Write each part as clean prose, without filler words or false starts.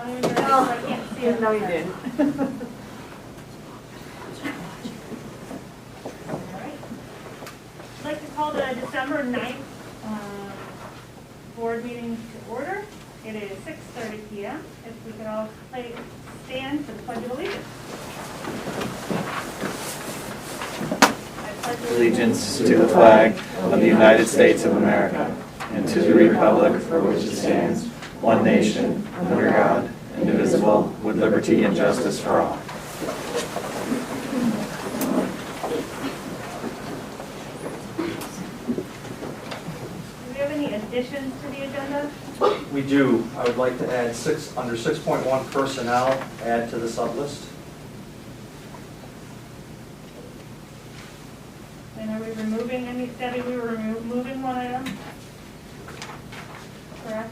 me when you're ready, so I can't see it. No, you didn't. All right. I'd like to call the December 9th board meeting to order. It is 6:30 p.m. If we could all stand for the Pledge of Allegiance. I pledge Allegiance to the flag of the United States of America and to the republic for which it stands, one nation, under God, indivisible, with liberty and justice for all. Do we have any additions to the agenda? We do. I would like to add under 6.1 personnel, add to the sublist. And are we removing any, Debbie, we were removing one item? Correct?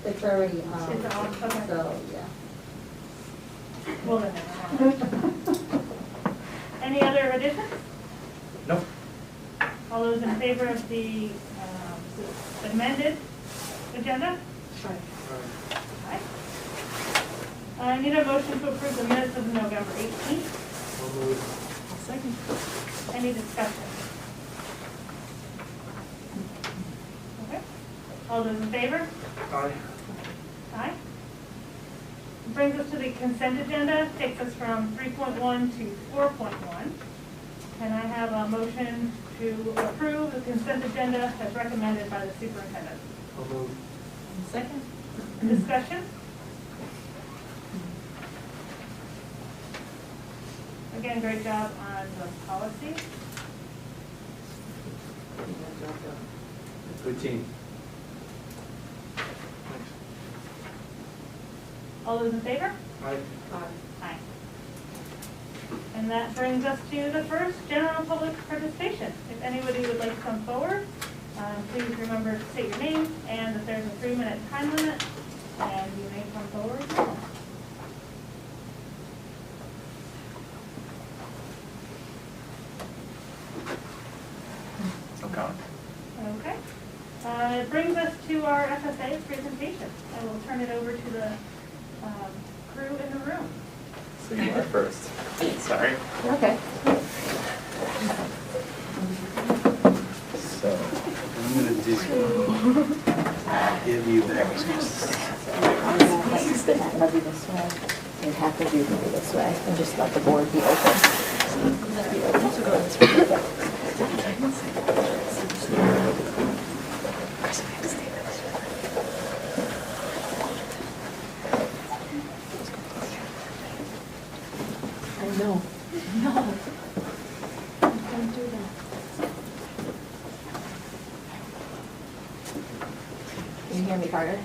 It's already, It's off, okay. so, yeah. Well, then, never mind. Any other additions? Nope. All those in favor of the amended agenda? Aye. I need a motion to approve the minutes of November 18th. I'll second. Any discussion? Okay. All those in favor? Aye. Aye. Brings us to the consent agenda, takes us from 3.1 to 4.1. Can I have a motion to approve the consent agenda as recommended by the superintendent? I'll move. Second. Discussion? Again, great job on the policy. Good team. All those in favor? Aye. Aye. And that brings us to the first general public participation. If anybody would like to come forward, please remember to state your name and that there's a 3-minute time limit, and you may come forward now. So count. Okay. It brings us to our FSA presentation. I will turn it over to the crew in the room. So you are first. Sorry. Okay. So I'm going to give you that. I'll do this way. And half of you can do this way, and just let the board be open. I know. No. Don't do that. Can you hear me, Carter?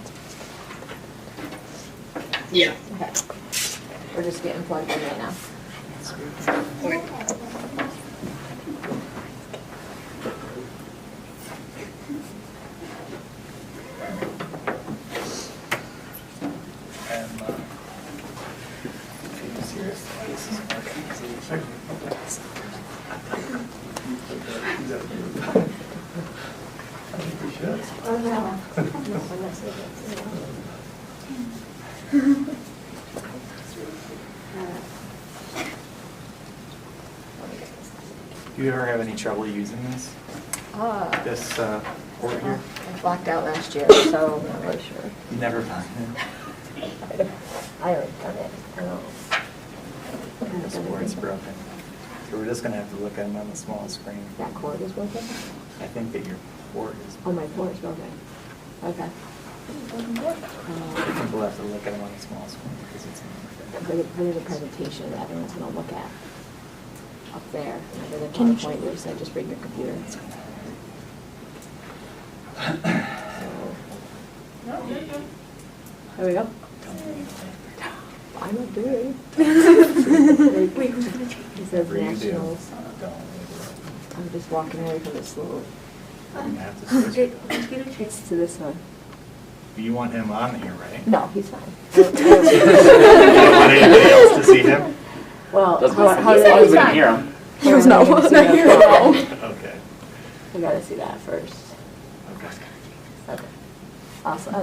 Yeah. Okay. We're just getting plugged in right now. Oh, no. Do you ever have any trouble using this? This board here? I blacked out last year, so I'm not really sure. You never find it? I already done it. I don't. This board's broken. So we're just going to have to look at them on the small screen. That cord is broken? I think that your board is. Oh, my cord is broken. Okay. I think we'll have to look at them on the small screen because it's There's a presentation that everyone's gonna look at up there. Remember the PowerPoint where you said just bring your computer. No, you're good. There we go. I'm not doing. Wait, who's gonna change? It says Whatever you do, nationals. don't. I'm just walking away from the slope. You're gonna have to switch. Who's gonna change? It's to this one. You want him on here, right? No, he's fine. You don't want anybody else to see him? Well, Doesn't how matter. how As did long I as we can hear him. He was not here. Okay. We gotta see that first. Okay. Okay. Awesome.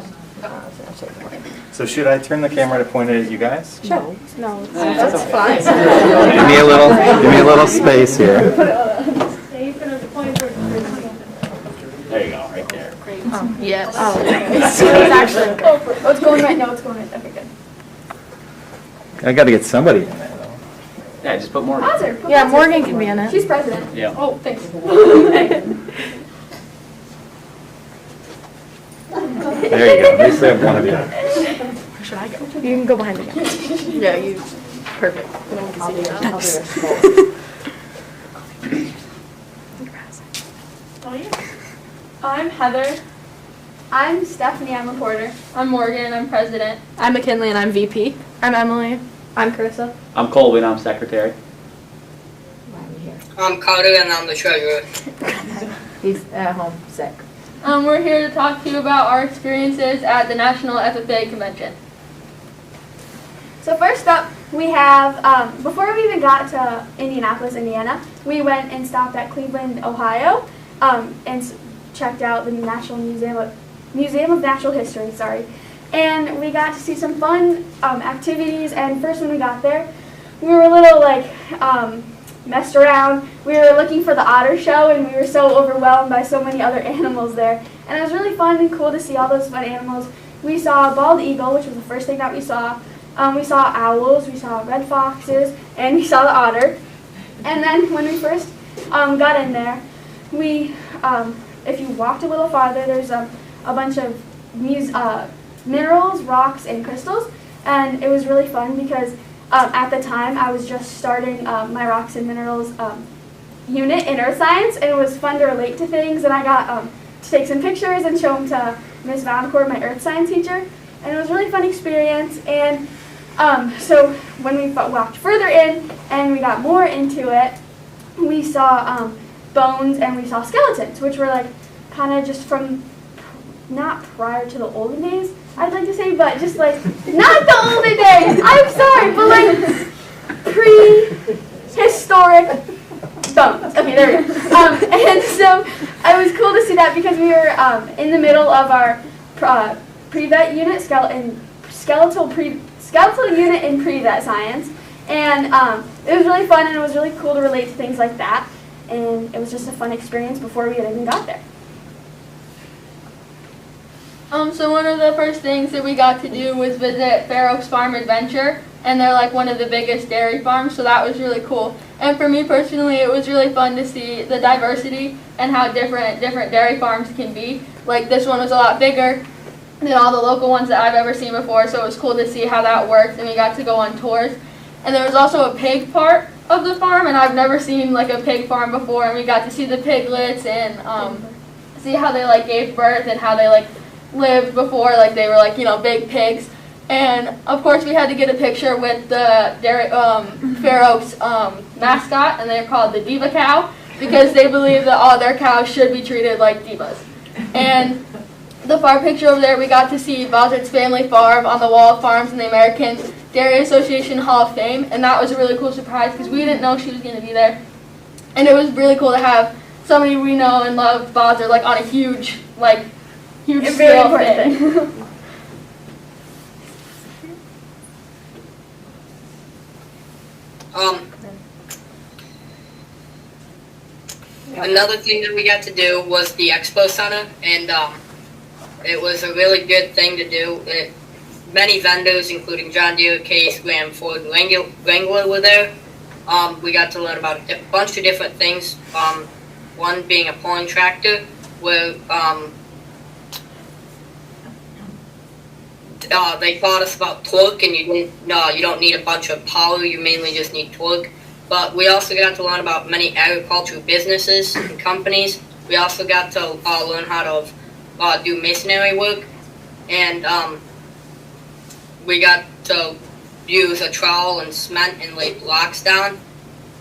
So should I turn the camera to point it at you guys? Sure. No. That's fine. Give me a little space here. Yeah, you can point or. There you go, right there. Yes. Oh, It's actually, oh, it's going right, no, it's going right, okay, good. I got to get somebody in there though. Yeah, just put more. Bowser, put Yeah, Bowser. Morgan can be in it. She's president. Yeah. Oh, thanks. There you go. At least I have one of you. Where should I go? You can go behind the camera. Yeah, you, perfect. No one can see you. Oh, yeah. I'm Heather. I'm Stephanie, I'm reporter. I'm Morgan. I'm president. I'm McKinley and I'm VP. I'm Emily. I'm Carissa. I'm Colby and I'm secretary. Why are we here? I'm Carter and I'm the treasurer. He's at home sick. We're here to talk to you about our experiences at the National FFA Convention. So first up, we have, before we even got to Indianapolis, Indiana, we went and stopped at Cleveland, Ohio, and checked out the Museum of Natural History, and we got to see some fun activities. And first, when we got there, we were a little messed around. We were looking for the otter show, and we were so overwhelmed by so many other animals there. And it was really fun and cool to see all those fun animals. We saw a bald eagle, which was the first thing that we saw. We saw owls, we saw red foxes, and we saw the otter. And then when we first got in there, we, if you walked a little farther, there's a bunch of minerals, rocks, and crystals. And it was really fun because at the time I was just starting my rocks and minerals unit in earth science, and it was fun to relate to things. And I got to take some pictures and show them to Ms. Valancourt, my earth science teacher. And it was a really fun experience. And so when we walked further in and we got more into it, we saw bones and we saw skeletons, which were kind of just from, not prior to the olden days, I'd like to say, but just not the olden days, I'm sorry, but prehistoric bones. Okay, there we go. And so it was cool to see that because we were in the middle of our pre-vet unit, skeletal unit in pre-vet science, and it was really fun, and it was really cool to relate to things like that, and it was just a fun experience before we had even got there. So one of the first things that we got to do was visit Fair Oaks Farm Adventure, and they're one of the biggest dairy farms, so that was really cool. And for me personally, it was really fun to see the diversity and how different dairy farms can be. This one was a lot bigger than all the local ones that I've ever seen before, so it was cool to see how that worked, and we got to go on tours. And there was also a pig part of the farm, and I've never seen a pig farm before, and we got to see the piglets and see how they gave birth and how they lived before, they were big pigs. And of course we had to get a picture with the Fair Oaks mascot, and they're called the Diva Cow because they believe that all their cows should be treated like divas. And the far picture over there, we got to see Bozzett's family farm on the wall of farms in the American Dairy Association Hall of Fame, and that was a really cool surprise because we didn't know she was going to be there. And it was really cool to have somebody we know and love, Bozzett, on a huge scale thing. Another thing that we got to do was the Expo Center, and it was a really good thing to do. Many vendors, including John Deere, Case, Graham, Ford, and Wrangler were there. We got to learn about a bunch of different things. One being a pulling tractor, where they taught us about torque, and you don't need a bunch of power. You mainly just need torque. But we also got to learn about many agricultural businesses and companies. We also got to learn how to do masonry work, and we got to use a trowel and cement and lay blocks down.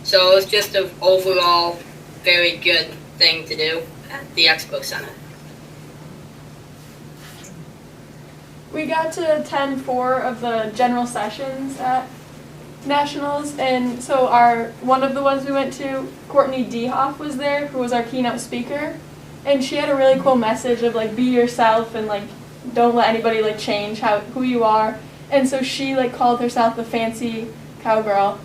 So it was just an overall very good thing to do at the Expo Center. We got to attend 4 of the general sessions at Nationals, and so one of the ones we went to, Courtney Dehoff was there, who was our keynote speaker, and she had a really cool message of be yourself and don't let anybody like change who you are. And so she like called herself the fancy cowgirl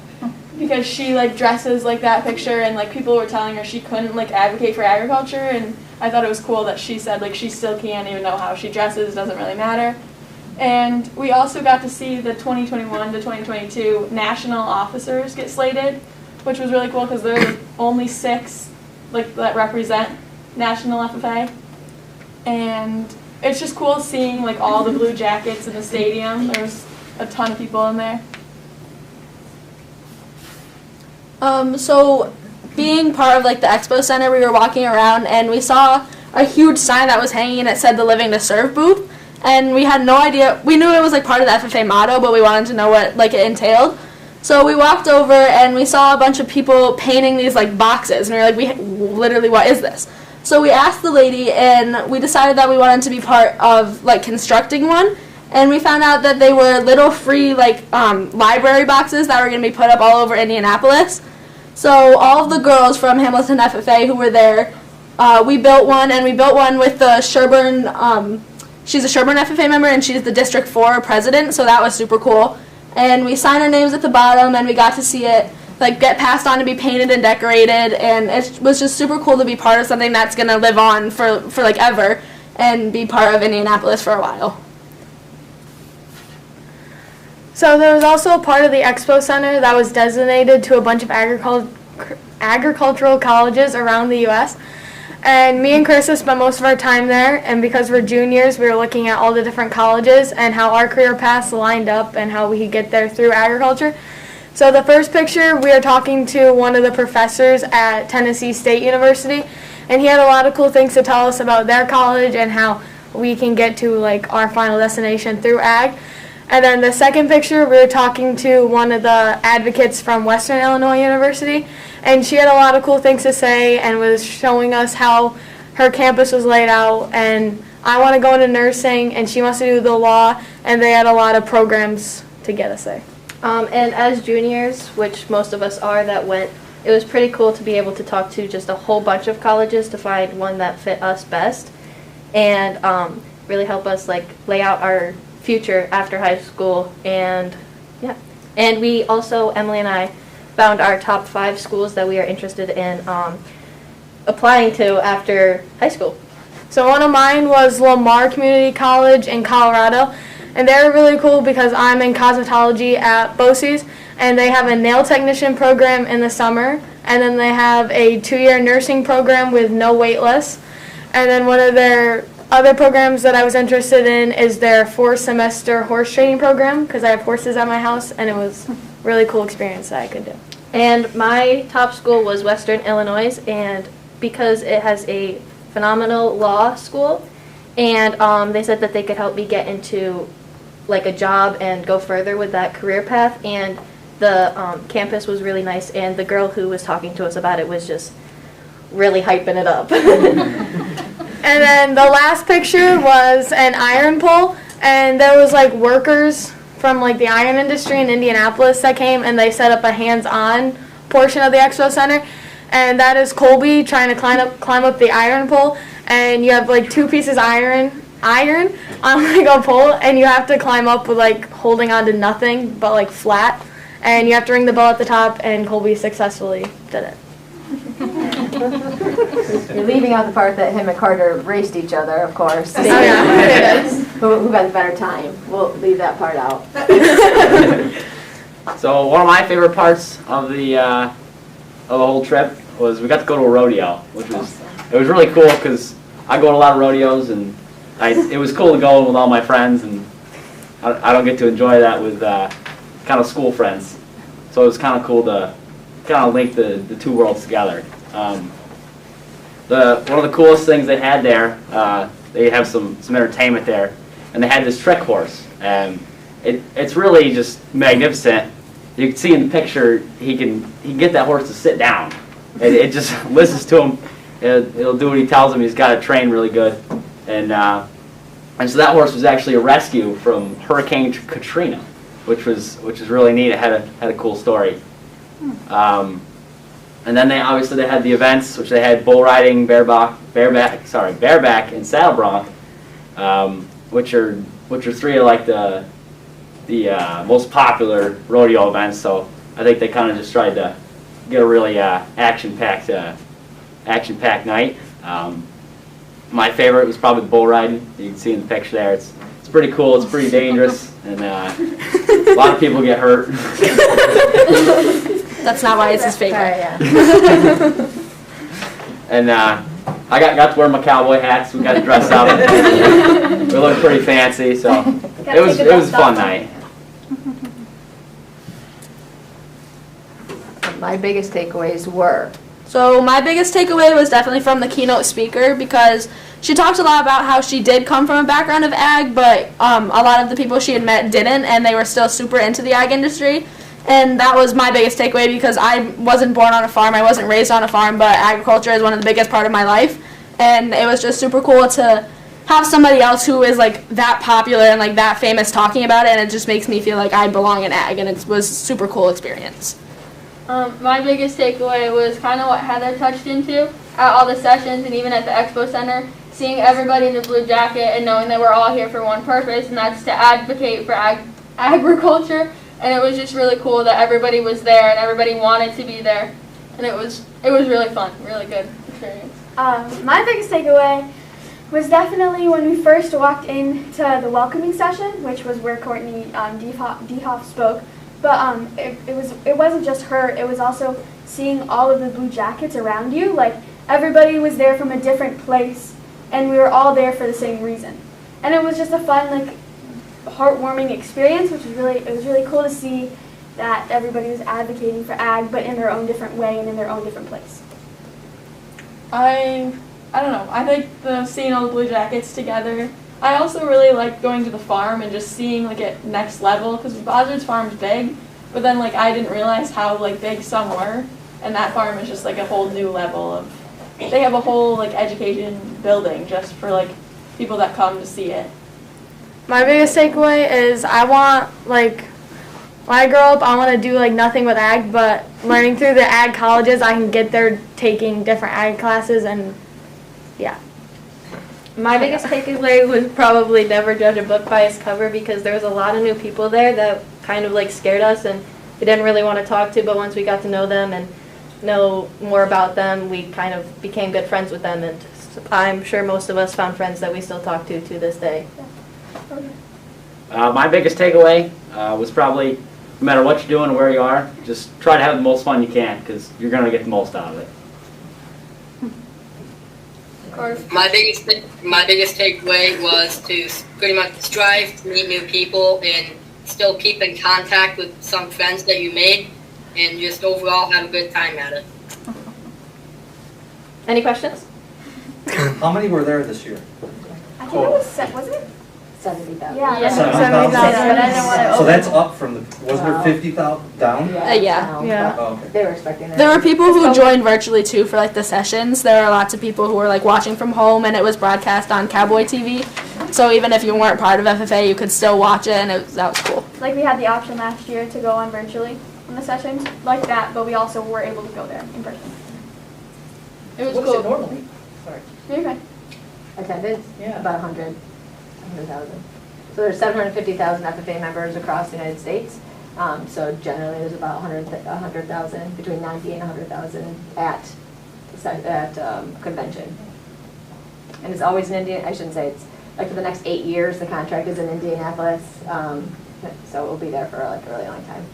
because she like dresses like that picture, and like people were telling her she couldn't like advocate for agriculture, and I thought it was cool that she said like she still can't even know how she dresses, doesn't really matter. And we also got to see the 2021 to 2022 national officers get slated, which was really cool because there were only 6 like that represent national FFA. And it's just cool seeing like all the blue jackets in the stadium. There was a ton of people in there. So being part of like the expo center, we were walking around and we saw a huge sign that was hanging and it said the Living to Serve booth, and we had no idea. We knew it was like part of the FFA motto, but we wanted to know what like it entailed. So we walked over and we saw a bunch of people painting these like boxes, and we were like, literally, what is this? So we asked the lady, and we decided that we wanted to be part of like constructing one. And we found out that they were little free like library boxes that were going to be put up all over Indianapolis. So all of the girls from Hamilton FFA who were there, we built one, and we built one with the Sherburne. She's a Sherburne FFA member, and she's the District 4 president, so that was super cool. And we signed our names at the bottom, and we got to see it like get passed on to be painted and decorated, and it was just super cool to be part of something that's going to live on for like ever and be part of Indianapolis for a while. So there was also a part of the Expo Center that was designated to a bunch of agricultural colleges around the U.S. And me and Carissa spent most of our time there, and because we're juniors, we were looking at all the different colleges and how our career paths lined up and how we could get there through agriculture. So the first picture, we are talking to one of the professors at Tennessee State University, and he had a lot of cool things to tell us about their college and how we can get to like our final destination through ag. And then the second picture, we were talking to one of the advocates from Western Illinois University, and she had a lot of cool things to say and was showing us how her campus was laid out. And I want to go into nursing, and she wants to do the law, and they had a lot of programs to get us there. And as juniors, which most of us are that went, it was pretty cool to be able to talk to just a whole bunch of colleges to find one that fit us best, and really help us like lay out our future after high school. And yeah, and we also, Emily and I, found our top 5 schools that we are interested in applying to after high school. So one of mine was Lamar Community College in Colorado, and they're really cool because I'm in cosmetology at BOCES, and they have a nail technician program in the summer, and then they have a 2-year nursing program with no wait list. And then one of their other programs that I was interested in is their 4-semester horse training program, because I have horses at my house, and it was a really cool experience that I could do. And my top school was Western Illinois, and because it has a phenomenal law school, and they said that they could help me get into like a job and go further with that career path, and the campus was really nice, and the girl who was talking to us about it was just really hyping it up. And then the last picture was an iron pole, and there was like workers from like the iron industry in Indianapolis that came, and they set up a hands-on portion of the Expo Center, and that is Colby trying to climb up the iron pole, and you have like 2 pieces iron on like a pole, and you have to climb up with like holding on to nothing but like flat, and you have to ring the bell at the top, and Colby successfully did it. You're leaving out the part that him and Carter raced each other, of course. Oh, yeah. Who had the better time? We'll leave that part out. So one of my favorite parts of the whole trip was we got to go to a rodeo, which was it was really cool because I go to a lot of rodeos, and it was cool to go with all my friends, and I don't get to enjoy that with kind of school friends. So it was kind of cool to kind of link the 2 worlds together. One of the coolest things they had there, they have some entertainment there, and they had this trick horse, and it's really just magnificent. You can see in the picture he can get that horse to sit down. It just listens to him. It'll do what he tells him. He's got it trained really good, and so that horse was actually a rescue from Hurricane Katrina, which was really neat. It had a cool story. And then they had the events, which they had bull riding, bareback and saddle bronc. which are three of like the most popular rodeo events. So I think they kind of just tried to get a really action-packed night. My favorite was probably the bull riding. You can see in the picture there. It's pretty cool. It's pretty dangerous, and a lot of people get hurt. That's not why it's his favorite. And I got to wear my cowboy hats. We got dressed up. We looked pretty fancy, so it was a fun night. My biggest takeaways were, So my biggest takeaway was definitely from the keynote speaker, because she talked a lot about how she did come from a background of ag, but a lot of the people she had met didn't, and they were still super into the ag industry. And that was my biggest takeaway, because I wasn't born on a farm, I wasn't raised on a farm, but agriculture is one of the biggest part of my life. And it was just super cool to have somebody else who is like that popular and like that famous talking about it, and it just makes me feel like I belong in ag, and it was a super cool experience. My biggest takeaway was kind of what Heather touched into at all the sessions and even at the Expo Center, seeing everybody in the blue jacket and knowing that we're all here for one purpose, and that's to advocate for agriculture. And it was just really cool that everybody was there and everybody wanted to be there, and it was really fun, really good experience. My biggest takeaway was definitely when we first walked into the welcoming session, which was where Courtney Dehoff spoke. But it wasn't just her, it was also seeing all of the blue jackets around you. Like, everybody was there from a different place, and we were all there for the same reason. And it was just a fun, like, heartwarming experience, which was really cool to see that everybody was advocating for ag, but in their own different way and in their own different place. I don't know. I think seeing all the blue jackets together. I also really liked going to the farm and just seeing like it next level, because Buzzard's farm's big, but then like I didn't realize how like big some were, and that farm is just like a whole new level of. They have a whole like education building just for like people that come to see it. My biggest takeaway is I want, like, when I grow up, I want to do, like, nothing with ag, but learning through the ag colleges, I can get there taking different ag classes, and, yeah. My biggest takeaway was probably never judge a book by its cover, because there was a lot of new people there that kind of, like, scared us, and we didn't really want to talk to, but once we got to know them and know more about them, we kind of became good friends with them, and I'm sure most of us found friends that we still talk to this day. My biggest takeaway was probably, no matter what you're doing or where you are, just try to have the most fun you can, because you're going to get the most out of it. My biggest takeaway was to pretty much strive to meet new people and still keep in contact with some friends that you made, and just overall have a good time at it. Any questions? How many were there this year? I think it was it? 70,000. Yeah, Yeah. 70,000. But I didn't want to So that's up from wasn't there 50,000 down? Yeah. Yeah. Oh, okay. They were expecting that. There were people who joined virtually too for like the sessions. There were lots of people who were like watching from home, and it was broadcast on Cowboy TV. So even if you weren't part of FFA, you could still watch it, and that was cool. Like, we had the option last year to go on virtually on the sessions like that, but we also were able to go there in person. It was What cool. is it normally? Sorry. You're okay. Attendance? Yeah. About 100,000. So there's 750,000 FFA members across the United States. So generally there's about 100,000, between 90 and 100,000 at convention. And it's always in I shouldn't say it's, like for the next 8 years, the contract is in Indianapolis. So we'll be there for like a really long time.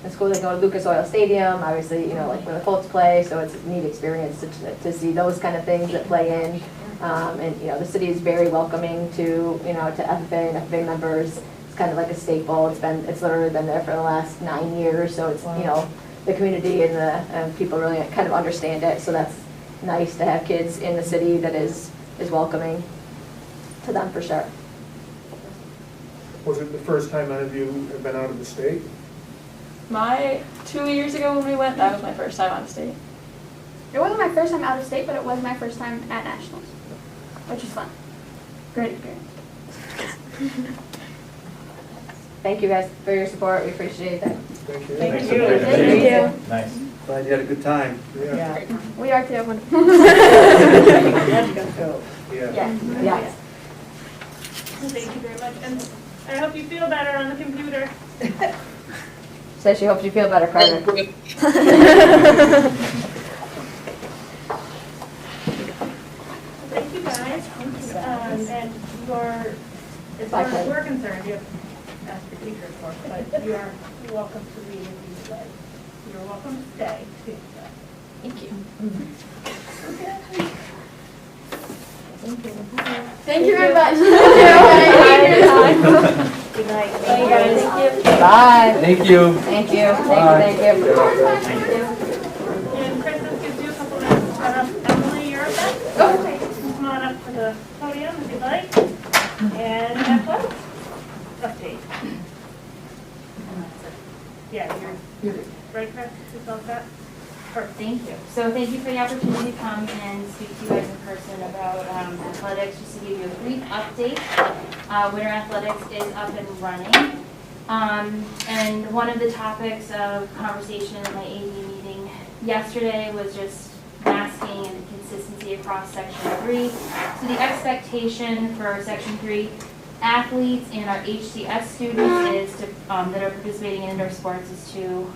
It's cool to go to Lucas Oil Stadium, obviously, you know, like where the Colts play, so it's a neat experience to see those kind of things that play in. And, you know, the city is very welcoming to, you know, to FFA and FFA members. It's kind of like a staple. It's literally been there for the last 9 years, so it's, you know, the community and people really kind of understand it, so that's nice to have kids in the city that is welcoming to them for sure. Was it the first time any of you have been out of the state? 2 years ago when we went, that was my first time out of state. It wasn't my first time out of state, but it was my first time at nationals, which is fun. Great experience. Thank you guys for your support. We appreciate it. Thank you. Thank Thanks you. for doing it. Thank you. Nice. Glad you had a good time. Yeah. We are too. Yeah. Yes. Thank you very much, and I hope you feel better on the computer. So she hopes you feel better, Carter. Thank you guys. And you are, as far as we're concerned, you have to ask your teacher, of course, but you are welcome to leave if you would like. You're welcome to stay too. So. Thank you. Thank you very much. Good night. Thank you guys. Bye. Thank you. Thank you. Bye. Thank you. And Chris, this gives you a couple minutes. Emily, you're up next. Okay. Come on up to the podium if you'd like. And athletics update. Yeah, you're right, Chris? Is all set? Perfect. Thank you. So thank you for the opportunity to come and speak to you guys in person about athletics. Just to give you a brief update, Winter Athletics is up and running. And one of the topics of conversation in my AD meeting yesterday was just masking and consistency across Section 3. So the expectation for Section 3 athletes and our HCS students is to, that are participating in indoor sports is to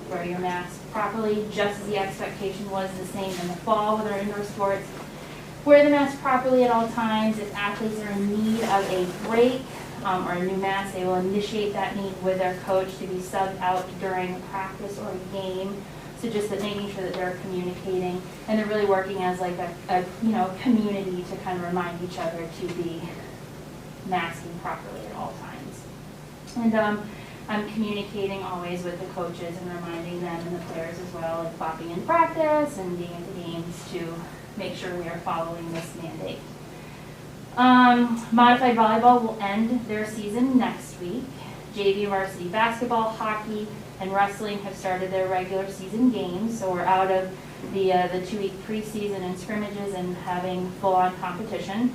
wear your mask properly, just as the expectation was the same in the fall with our indoor sports. Wear the mask properly at all times. If athletes are in need of a break or a new mask, they will initiate that need with their coach to be subbed out during a practice or a game. So just that making sure that they're communicating and they're really working as like a community to kind of remind each other to be masking properly at all times. And I'm communicating always with the coaches and reminding them and the players as well, like bopping in practice and being at the games to make sure we are following this mandate. Modified volleyball will end their season next week. JV varsity basketball, hockey, and wrestling have started their regular season games, so we're out of the 2-week preseason and scrimmages and having full-on competition.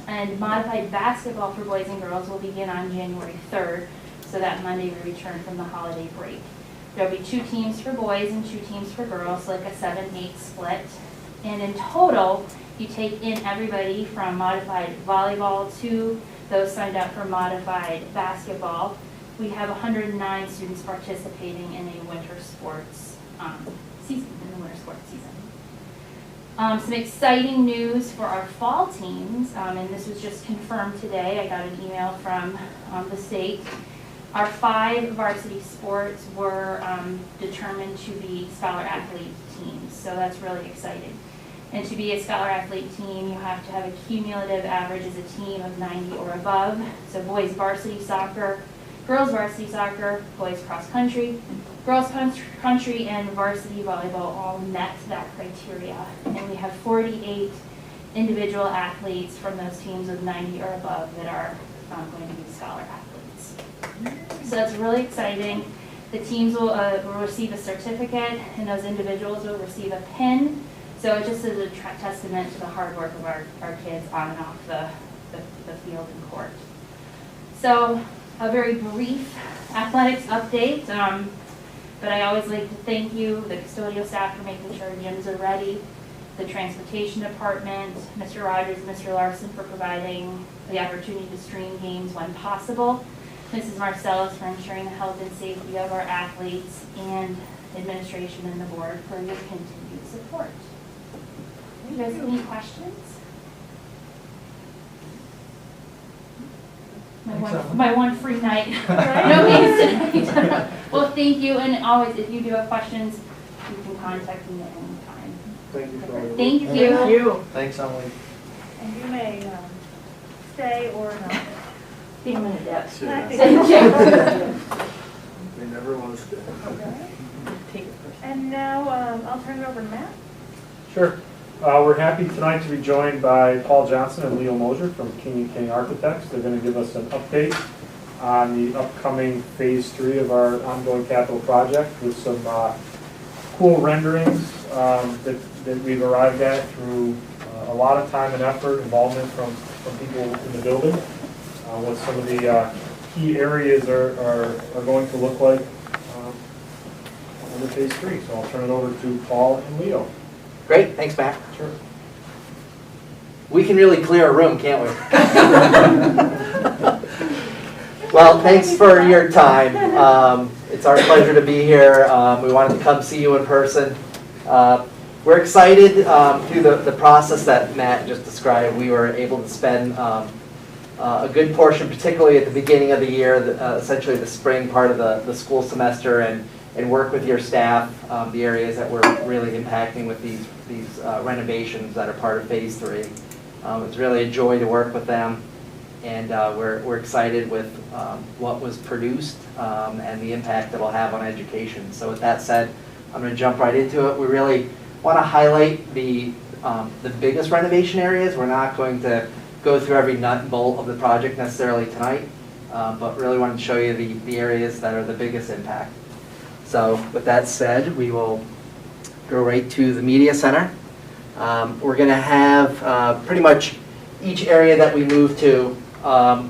And modified basketball for boys and girls will begin on January 3rd. So that Monday we return from the holiday break. There'll be 2 teams for boys and 2 teams for girls, like a 7-8 split. And in total, you take in everybody from modified volleyball to those signed up for modified basketball. We have 109 students participating in a winter sports season, in the winter sports season. Some exciting news for our fall teams, and this was just confirmed today. I got an email from the state. Our 5 varsity sports were determined to be scholar athlete teams, so that's really exciting. And to be a scholar athlete team, you have to have a cumulative average as a team of 90 or above. So boys varsity soccer, girls varsity soccer, boys cross country, girls country, and varsity volleyball all met that criteria. And we have 48 individual athletes from those teams with 90 or above that are going to be scholar athletes. So that's really exciting. The teams will receive a certificate, and those individuals will receive a pin. So it just is a testament to the hard work of our kids on and off the field and court. So a very brief athletics update, but I always like to thank you, the custodial staff, for making sure gyms are ready, the transportation department, Mr. Rogers and Mr. Larson for providing the opportunity to stream games when possible, Mrs. Marcellus for ensuring the health and safety of our athletes, and administration and the board for your continued support. You guys have any questions? My one free night. No games tonight. Well, thank you, and always, if you do have questions, you can contact me at any time. Thank you for all your work. Thank you. Thank you. Thanks, Emily. And you may stay or not. Be a minute, Deb. Thank They never want to stay. Okay. And now I'll turn it over to Matt. Sure. We're happy tonight to be joined by Paul Johnson and Leo Mosier from King & King Architects. They're going to give us an update on the upcoming Phase 3 of our ongoing capital project with some cool renderings that we've arrived at through a lot of time and effort, involvement from people in the building. What some of the key areas are going to look like. into phase 3. So I'll turn it over to Paul and Leo. Great, thanks, Matt. Sure. We can really clear a room, can't we? Well, thanks for your time. It's our pleasure to be here. We wanted to come see you in person. We're excited through the process that Matt just described. We were able to spend a good portion, particularly at the beginning of the year, essentially the spring part of the school semester, and work with your staff, the areas that we're really impacting with these renovations that are part of phase 3. It's really a joy to work with them, and we're excited with what was produced and the impact it'll have on education. So with that said, I'm going to jump right into it. We really want to highlight the biggest renovation areas. We're not going to go through every nut and bolt of the project necessarily tonight, but really wanted to show you the areas that are the biggest impact. So with that said, we will go right to the media center. We're going to have pretty much each area that we move to,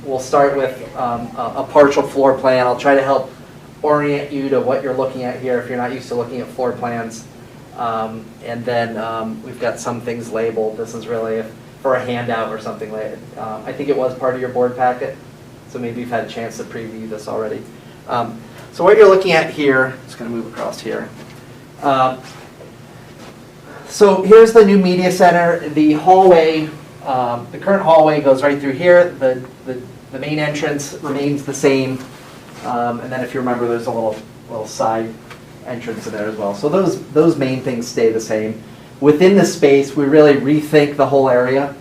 we'll start with a partial floor plan. I'll try to help orient you to what you're looking at here if you're not used to looking at floor plans. And then we've got some things labeled. This is really for a handout or something like that. I think it was part of your board packet, so maybe you've had a chance to preview this already. So what you're looking at here, just going to move across here. So here's the new media center. The hallway, the current hallway goes right through here. The main entrance remains the same. And then if you remember, there's a little side entrance in there as well. So those main things stay the same. Within the space, we really rethink the whole area.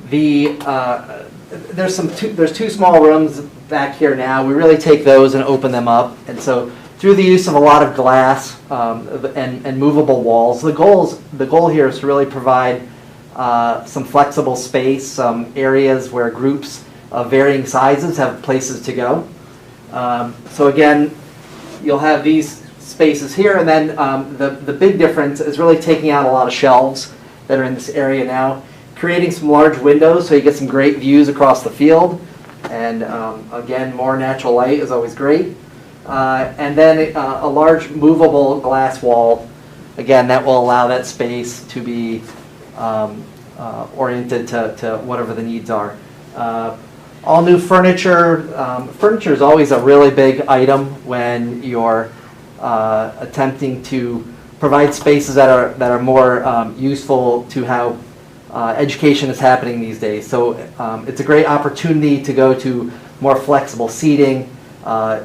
There's two small rooms back here now. We really take those and open them up. And so through the use of a lot of glass and movable walls, the goal here is to really provide some flexible space, some areas where groups of varying sizes have places to go. So again, you'll have these spaces here, and then the big difference is really taking out a lot of shelves that are in this area now, creating some large windows so you get some great views across the field, and again, more natural light is always great. And then a large movable glass wall, again, that will allow that space to be oriented to whatever the needs are. All new furniture. Furniture is always a really big item when you're attempting to provide spaces that are more useful to how education is happening these days. So it's a great opportunity to go to more flexible seating,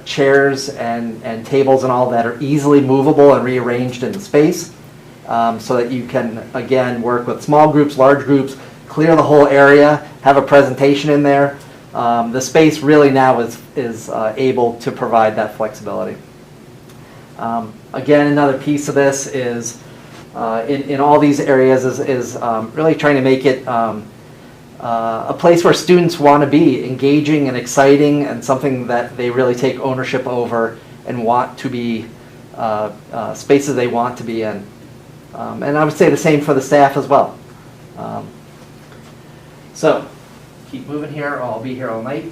chairs and tables and all that are easily movable and rearranged in the space, so that you can, again, work with small groups, large groups, clear the whole area, have a presentation in there. The space really now is able to provide that flexibility. Again, another piece of this is in all these areas is really trying to make it a place where students want to be, engaging and exciting, and something that they really take ownership over and want to be spaces they want to be in. And I would say the same for the staff as well. So keep moving here, or I'll be here all night.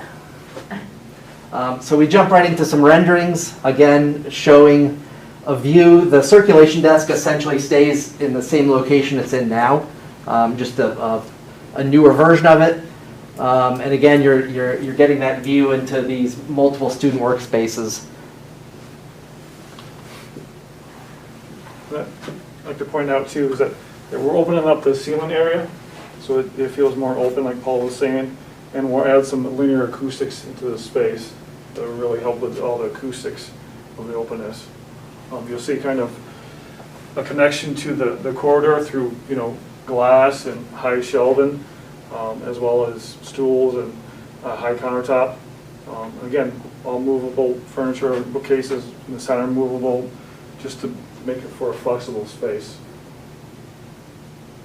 So we jump right into some renderings, again showing a view. The circulation desk essentially stays in the same location it's in now, just a newer version of it. And again, you're getting that view into these multiple student workspaces. I'd like to point out too is that we're opening up the ceiling area, so it feels more open, like Paul was saying, and we'll add some linear acoustics into the space that will really help with all the acoustics of the openness. You'll see kind of a connection to the corridor through, glass and high shelving, as well as stools and high countertop. Again, all movable furniture, bookcases in the center movable, just to make it for a flexible space.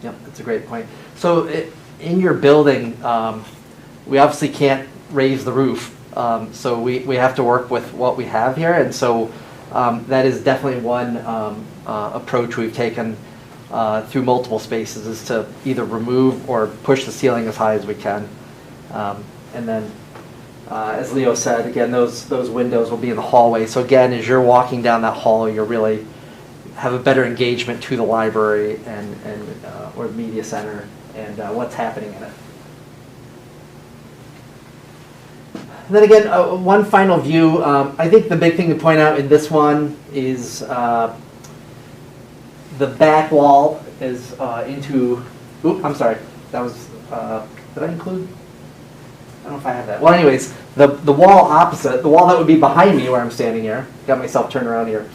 Yep, that's a great point. So in your building, we obviously can't raise the roof, so we have to work with what we have here, and so that is definitely one approach we've taken through multiple spaces, is to either remove or push the ceiling as high as we can. And then As Leo said, again, those windows will be in the hallway. So again, as you're walking down that hall, you'll really have a better engagement to the library and or the media center and what's happening in it. And then again, one final view. I think the big thing to point out in this one is the back wall is into. Oop, I'm sorry. That was. Did I include? I don't know if I have that. Well, anyways, the wall opposite, the wall that would be behind me where I'm standing here. Got myself turned around here.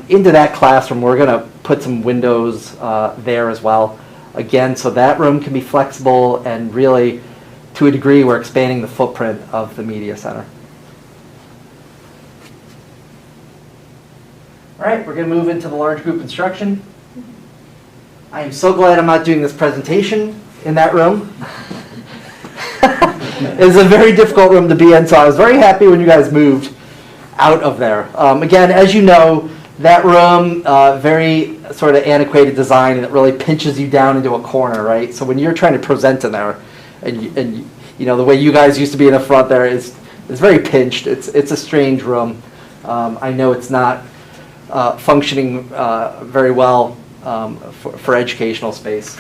Into that classroom, we're going to put some windows there as well. Again, so that room can be flexible and really, to a degree, we're expanding the footprint of the media center. All right, we're going to move into the large group instruction. I am so glad I'm not doing this presentation in that room. It's a very difficult room to be in, so I was very happy when you guys moved out of there. Again, as you know, that room, very sort of antiquated design, and it really pinches you down into a corner, right? So when you're trying to present in there, and you know the way you guys used to be in the front there is very pinched. It's a strange room. I know it's not functioning very well for educational space.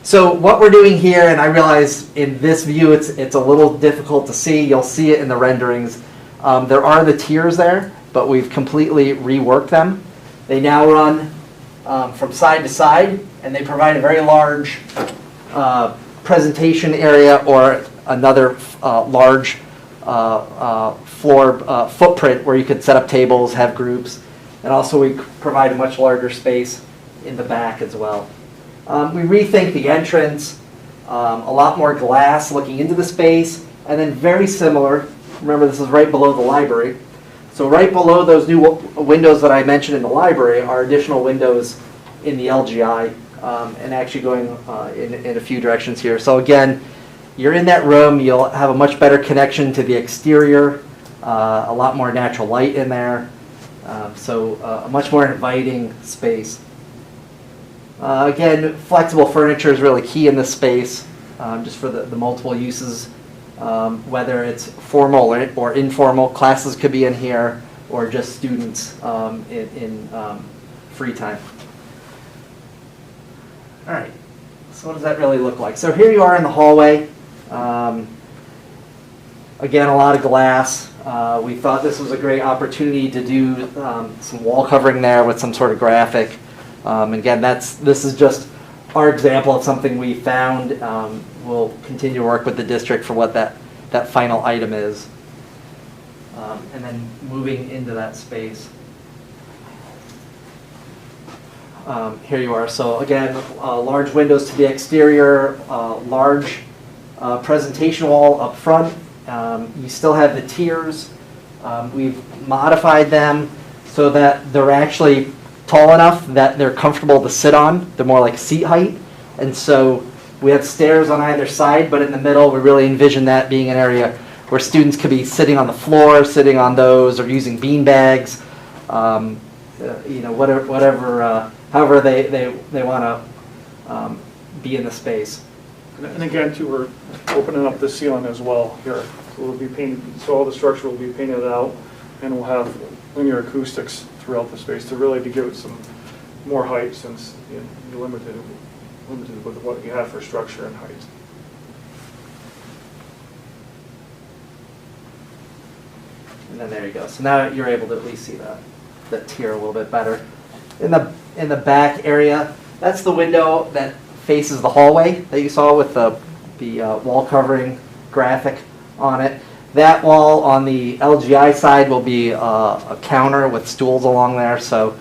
So what we're doing here, and I realize in this view it's a little difficult to see. You'll see it in the renderings. There are the tiers there, but we've completely reworked them. They now run from side to side, and they provide a very large presentation area or another large floor footprint where you could set up tables, have groups, and also we provide a much larger space in the back as well. We rethink the entrance, a lot more glass looking into the space, and then very similar, remember this is right below the library, so right below those new windows that I mentioned in the library are additional windows in the LGI, and actually going in a few directions here. So again, you're in that room, you'll have a much better connection to the exterior, a lot more natural light in there, so a much more inviting space. Again, flexible furniture is really key in this space, just for the multiple uses, whether it's formal or informal. Classes could be in here, or just students in free time. All right, so what does that really look like? So here you are in the hallway. Again, a lot of glass. We thought this was a great opportunity to do some wall covering there with some sort of graphic. Again, this is just our example of something we found. We'll continue to work with the district for what that final item is. And then moving into that space. Here you are. So again, large windows to the exterior, large presentation wall up front. You still have the tiers. We've modified them so that they're actually tall enough that they're comfortable to sit on. They're more like seat height. And so we have stairs on either side, but in the middle we really envision that being an area where students could be sitting on the floor, sitting on those, or using bean bags, you know, whatever, however they want to be in the space. And again, too, we're opening up the ceiling as well here. So we'll be painted, so all the structure will be painted out, and we'll have linear acoustics throughout the space to give it some more height, since you're limited with what you have for structure and height. And then there you go. So now you're able to at least see that tier a little bit better. In the back area, that's the window that faces the hallway that you saw with the wall covering graphic on it. That wall on the LGI side will be a counter with stools along there, so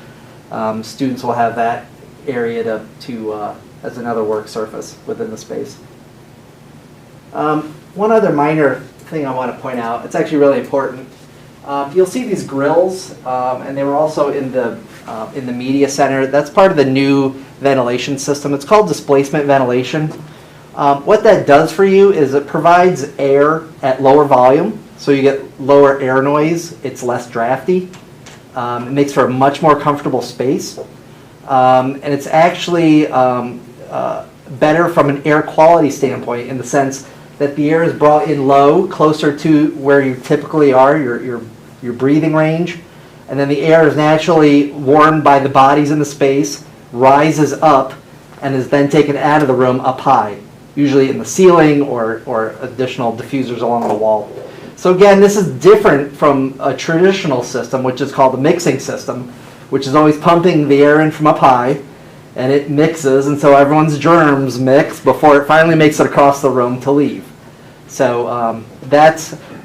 students will have that area to as another work surface within the space. One other minor thing I want to point out, it's actually really important. You'll see these grills, and they were also in the media center. That's part of the new ventilation system. It's called displacement ventilation. What that does for you is it provides air at lower volume, so you get lower air noise. It's less drafty. It makes for a much more comfortable space. And it's actually better from an air quality standpoint, in the sense that the air is brought in low, closer to where you typically are, your breathing range. And then the air is naturally warmed by the bodies in the space, rises up, and is then taken out of the room up high, usually in the ceiling or additional diffusers along the wall. So again, this is different from a traditional system, which is called the mixing system, which is always pumping the air in from up high, and it mixes, and so everyone's germs mix before it finally makes it across the room to leave. So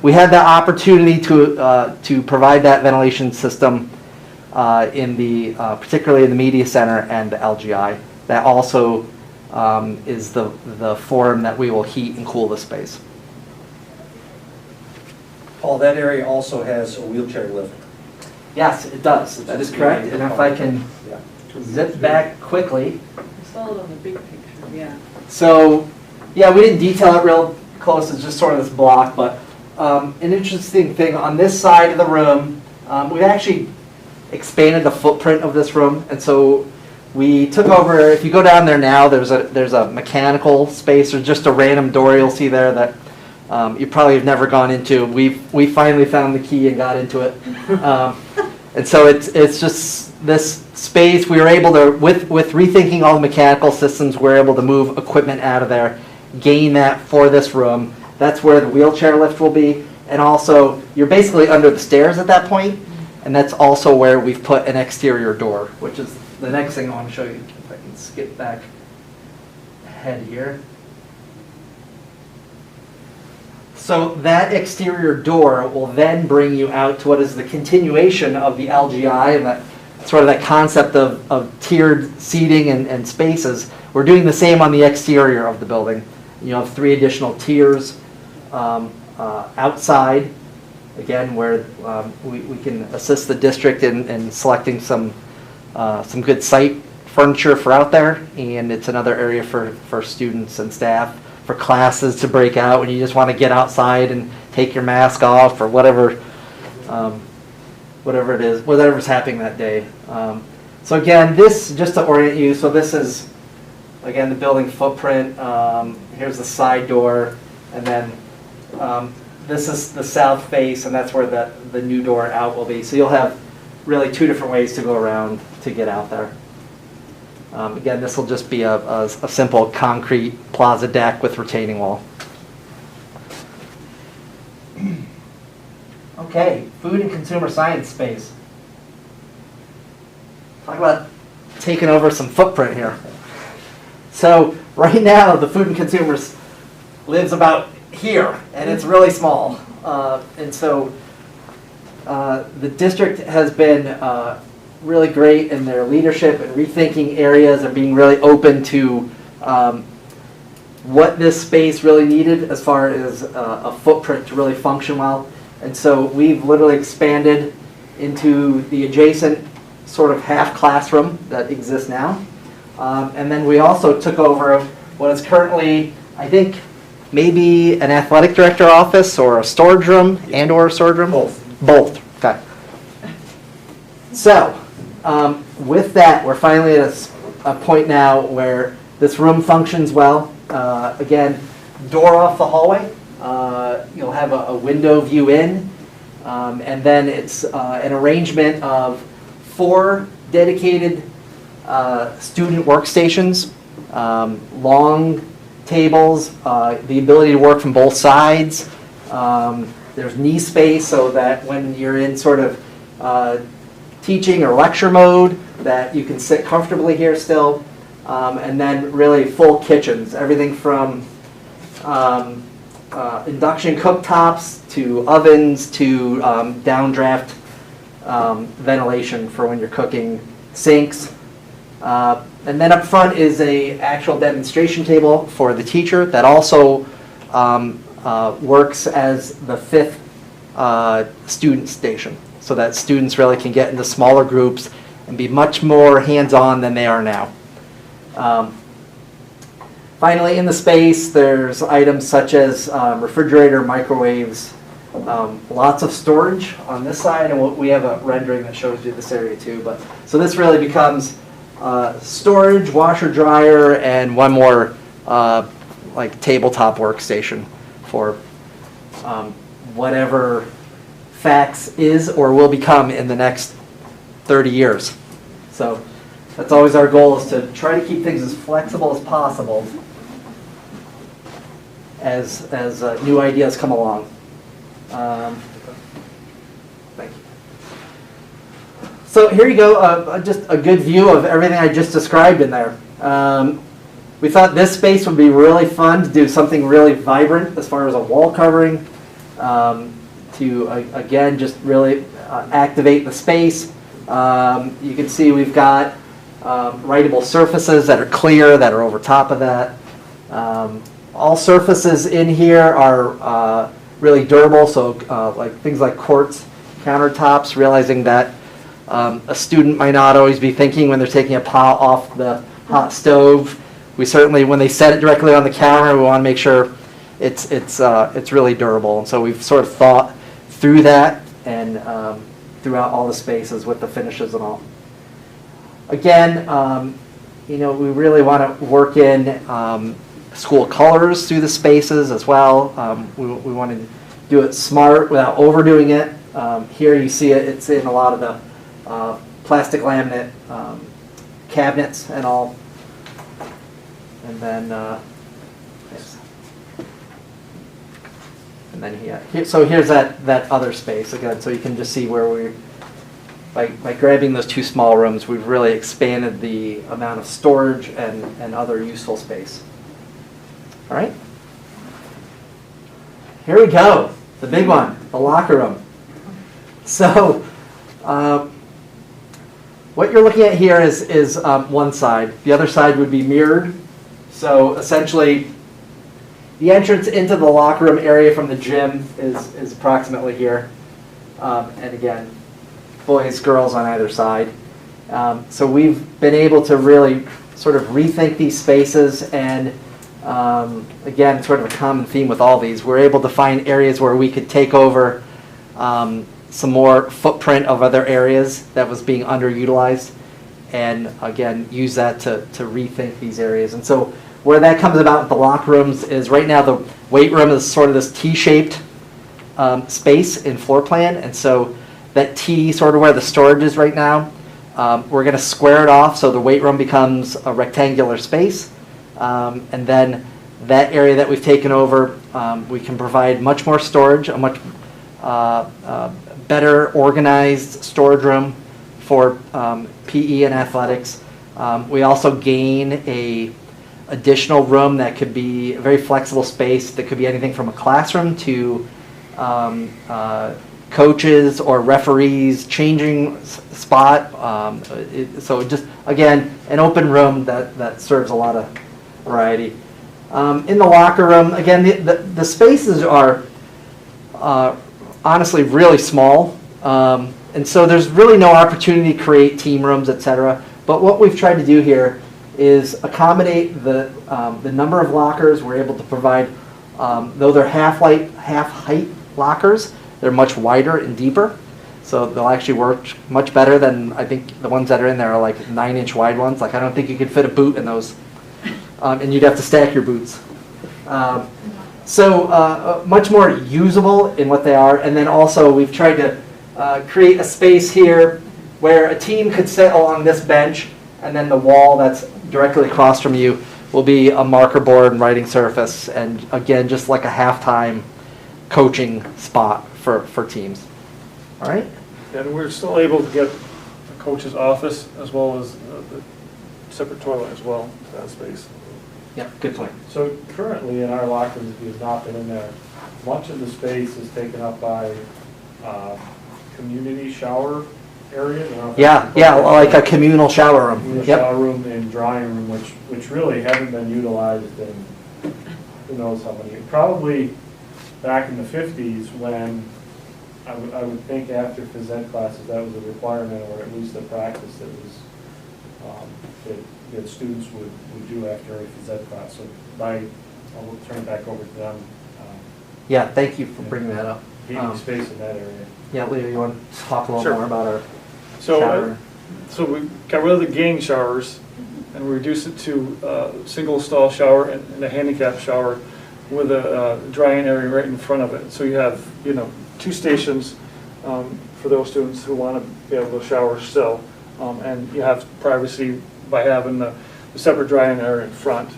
we had that opportunity to provide that ventilation system particularly in the media center and the LGI. That also is the forum that we will heat and cool the space. Paul, that area also has a wheelchair lift. Yes, it does. That is correct. And if I can zip back quickly. I saw it on the big picture, yeah. So, yeah, we didn't detail it real close. It's just sort of this block. But an interesting thing, on this side of the room, we've actually expanded the footprint of this room. And so we took over, if you go down there now, there's a mechanical space or just a random door you'll see there that you probably have never gone into. We finally found the key and got into it. And so it's just this space. We were able to, with rethinking all the mechanical systems, we're able to move equipment out of there, gain that for this room. That's where the wheelchair lift will be. And also, you're basically under the stairs at that point, and that's also where we've put an exterior door, which is the next thing I want to show you. If I can skip back ahead here. So that exterior door will then bring you out to what is the continuation of the LGI and that sort of that concept of tiered seating and spaces. We're doing the same on the exterior of the building. You have 3 additional tiers outside, again, where we can assist the district in selecting some good site furniture for out there, and it's another area for students and staff, for classes to break out when you just want to get outside and take your mask off or whatever it is, whatever's happening that day. So again, this, just to orient you, so this is, again, the building footprint. Here's the side door, and then this is the south face, and that's where the new door out will be. So you'll have really 2 different ways to go around to get out there. Again, this will just be a simple concrete plaza deck with retaining wall. Okay, food and consumer science space. Talk about taking over some footprint here. So right now, the food and consumers lives about here, and it's really small. And so the district has been really great in their leadership and rethinking areas and being really open to what this space really needed as far as a footprint to really function well. And so we've literally expanded into the adjacent sort of half classroom that exists now. And then we also took over what is currently, I think, maybe an athletic director office or a storage room or a storage room? Both. Okay. So, with that, we're finally at a point now where this room functions well. Again, door off the hallway. You'll have a window view in. And then it's an arrangement of 4 dedicated student workstations, long tables, the ability to work from both sides. There's knee space so that when you're in sort of teaching or lecture mode, that you can sit comfortably here still. And then really full kitchens, everything from induction cooktops to ovens to downdraft ventilation for when you're cooking, sinks. And then up front is a actual demonstration table for the teacher that also works as the 5th student station, so that students really can get into smaller groups and be much more hands-on than they are now. Finally, in the space, there's items such as refrigerator, microwaves, lots of storage on this side, and we have a rendering that shows you this area too. But so this really becomes storage, washer, dryer, and one more like tabletop workstation. for whatever FACS is or will become in the next 30 years. So that's always our goal, is to try to keep things as flexible as possible as new ideas come along. Thank you. So here you go, just a good view of everything I just described in there. We thought this space would be really fun to do something really vibrant as far as a wall covering, to again just really activate the space. You can see we've got writable surfaces that are clear, that are over top of that. All surfaces in here are really durable, so like things like quartz countertops, realizing that a student might not always be thinking when they're taking a pot off the hot stove. We certainly, when they set it directly on the counter, we want to make sure it's really durable. And so we've sort of thought through that and throughout all the spaces with the finishes and all. Again, we really want to work in school colors through the spaces as well. We want to do it smart without overdoing it. Here you see it, it's in a lot of the plastic laminate cabinets and all. And then, yes. And then here, so here's that other space again. So you can just see where we, by grabbing those two small rooms, we've really expanded the amount of storage and other useful space. All right. Here we go, the big one, the locker room. So, what you're looking at here is one side. The other side would be mirrored. So essentially, the entrance into the locker room area from the gym is approximately here. And again, boys, girls on either side. So we've been able to really sort of rethink these spaces, and again, sort of a common theme with all these. We're able to find areas where we could take over some more footprint of other areas that was being underutilized, and again, use that to rethink these areas. And so where that comes about with the locker rooms is right now the weight room is sort of this T-shaped space in floor plan, and so that T, sort of where the storage is right now, we're going to square it off so the weight room becomes a rectangular space, and then that area that we've taken over, we can provide much more storage, a much better organized storage room for PE and athletics. We also gain a additional room that could be a very flexible space that could be anything from a classroom to coaches or referees changing spot. So just, again, an open room that serves a lot of variety. In the locker room, again, the spaces are honestly really small. And so there's really no opportunity to create team rooms, etc. But what we've tried to do here is accommodate the number of lockers. We're able to provide, though they're half height lockers, they're much wider and deeper. So they'll actually work much better than, I think the ones that are in there are like 9-inch wide ones. Like I don't think you could fit a boot in those. And you'd have to stack your boots. So much more usable in what they are. And then also we've tried to create a space here where a team could sit along this bench, and then the wall that's directly across from you will be a marker board and writing surface, and again, just like a halftime coaching spot for teams. All right? And we're still able to get a coach's office as well as the separate toilet as well to that space. Yeah, good point. So currently in our locker rooms, if you've not been in there, much of the space is taken up by community shower areas. Yeah, like a communal shower room. Communal shower room and drying room, which really haven't been utilized in who knows how many. Probably back in the 50s when I would think after phys ed classes that was a requirement, or at least a practice that was that students would do after a phys ed class. So I'll turn it back over to them. Yeah, thank you for bringing that up. Heating space in that area. Yeah, Leo, you want to talk a little more about our shower? So we got rid of the gang showers and we reduced it to a single stall shower and a handicap shower with a drying area right in front of it. So you have, you know, 2 stations for those students who want to be able to shower still. And you have privacy by having the separate drying area in front.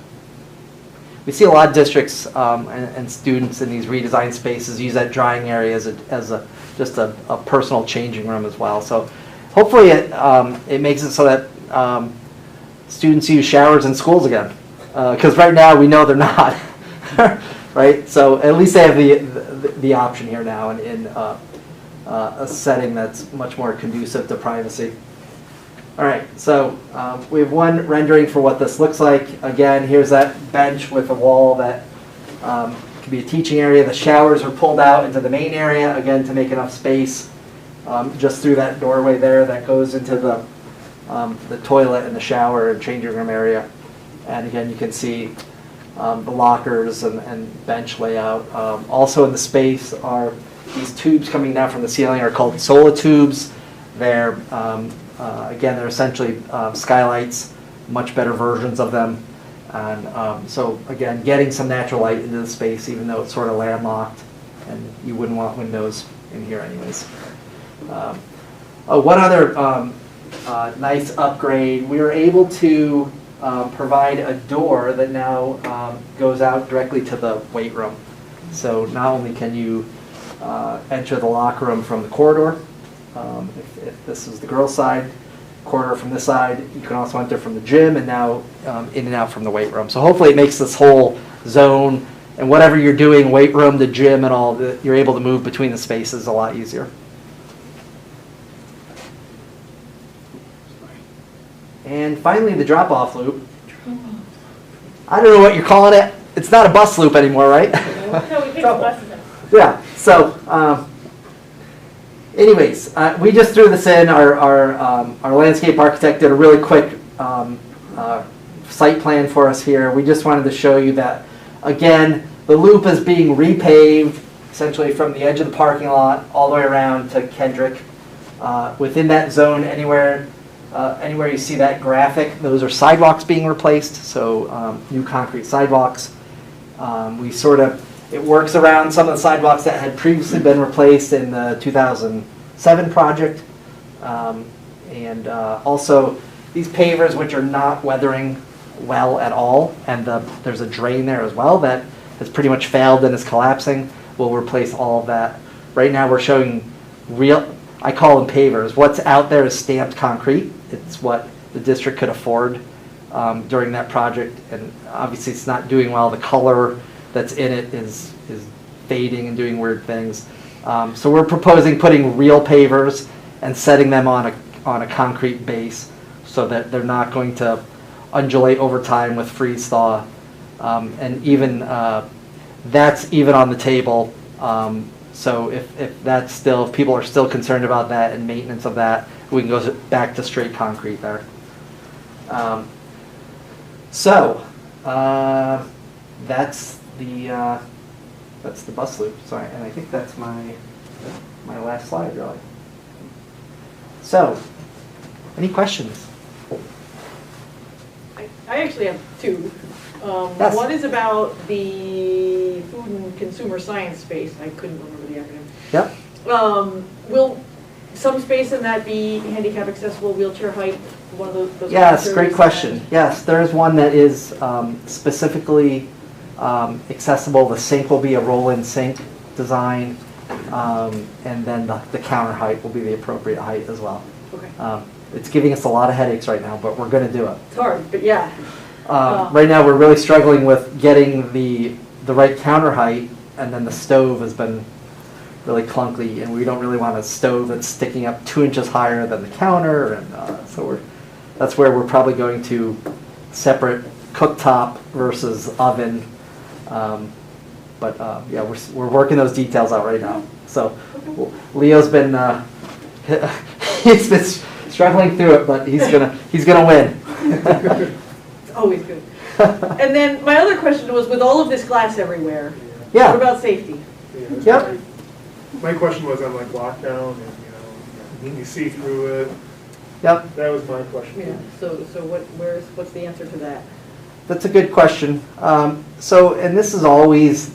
We see a lot of districts and students in these redesigned spaces use that drying area as just a personal changing room as well. So hopefully it makes it so that students use showers in schools again. Because right now we know they're not. Right? So at least they have the option here now in a setting that's much more conducive to privacy. All right, so we have one rendering for what this looks like. Again, here's that bench with a wall that could be a teaching area. The showers are pulled out into the main area, again, to make enough space just through that doorway there that goes into the toilet and the shower and changing room area. And again, you can see the lockers and bench layout. Also in the space are these tubes coming down from the ceiling are called solar tubes. They're again, they're essentially skylights, much better versions of them. And so again, getting some natural light into the space, even though it's sort of landlocked, and you wouldn't want windows in here anyways. One other nice upgrade, we were able to provide a door that now goes out directly to the weight room. So not only can you enter the locker room from the corridor, if this is the girls' side, corridor from this side, you can also enter from the gym and now in and out from the weight room. So hopefully it makes this whole zone and whatever you're doing, weight room, the gym and all, you're able to move between the spaces a lot easier. And finally, the drop-off loop. I don't know what you're calling it. It's not a bus loop anymore, right? No, we picked the buses in. Yeah, so anyways, we just threw this in. Our landscape architect did a really quick site plan for us here. We just wanted to show you that, again, the loop is being repaved essentially from the edge of the parking lot all the way around to Kendrick. Within that zone, anywhere you see that graphic, those are sidewalks being replaced, so new concrete sidewalks. It works around some of the sidewalks that had previously been replaced in the 2007 project. And also these pavers, which are not weathering well at all, and there's a drain there as well that has pretty much failed and is collapsing. We'll replace all of that. Right now we're showing I call them pavers. What's out there is stamped concrete. It's what the district could afford during that project, and obviously it's not doing well. The color that's in it is fading and doing weird things. So we're proposing putting real pavers and setting them on a concrete base so that they're not going to undulate over time with freeze thaw. And even that's even on the table. So if people are still concerned about that and maintenance of that, we can go back to straight concrete there. That's the bus loop. Sorry, and I think that's my last slide, really. So, any questions? I actually have two. Yes. One is about the food and consumer science space. I couldn't remember the acronym. Yep. Will some space in that be handicap accessible, wheelchair height? One of those. Yes, great question. Yes, there is one that is specifically accessible. The sink will be a roll-in sink design, and then the counter height will be the appropriate height as well. Okay. It's giving us a lot of headaches right now, but we're going to do it. It's hard, but yeah. Right now we're really struggling with getting the right counter height, and then the stove has been really clunky, and we don't really want a stove that's sticking up 2 inches higher than the counter, and so that's where we're probably going to separate cooktop versus oven. Yeah, we're working those details out right now. So Leo's been he's been struggling through it, but he's gonna win. It's always good. And then my other question was, with all of this glass everywhere, Yeah. what about safety? Yep. My question was on like lockdown and, you see through it. Yep. That was my question. Yeah, so what's the answer to that? That's a good question. And this is always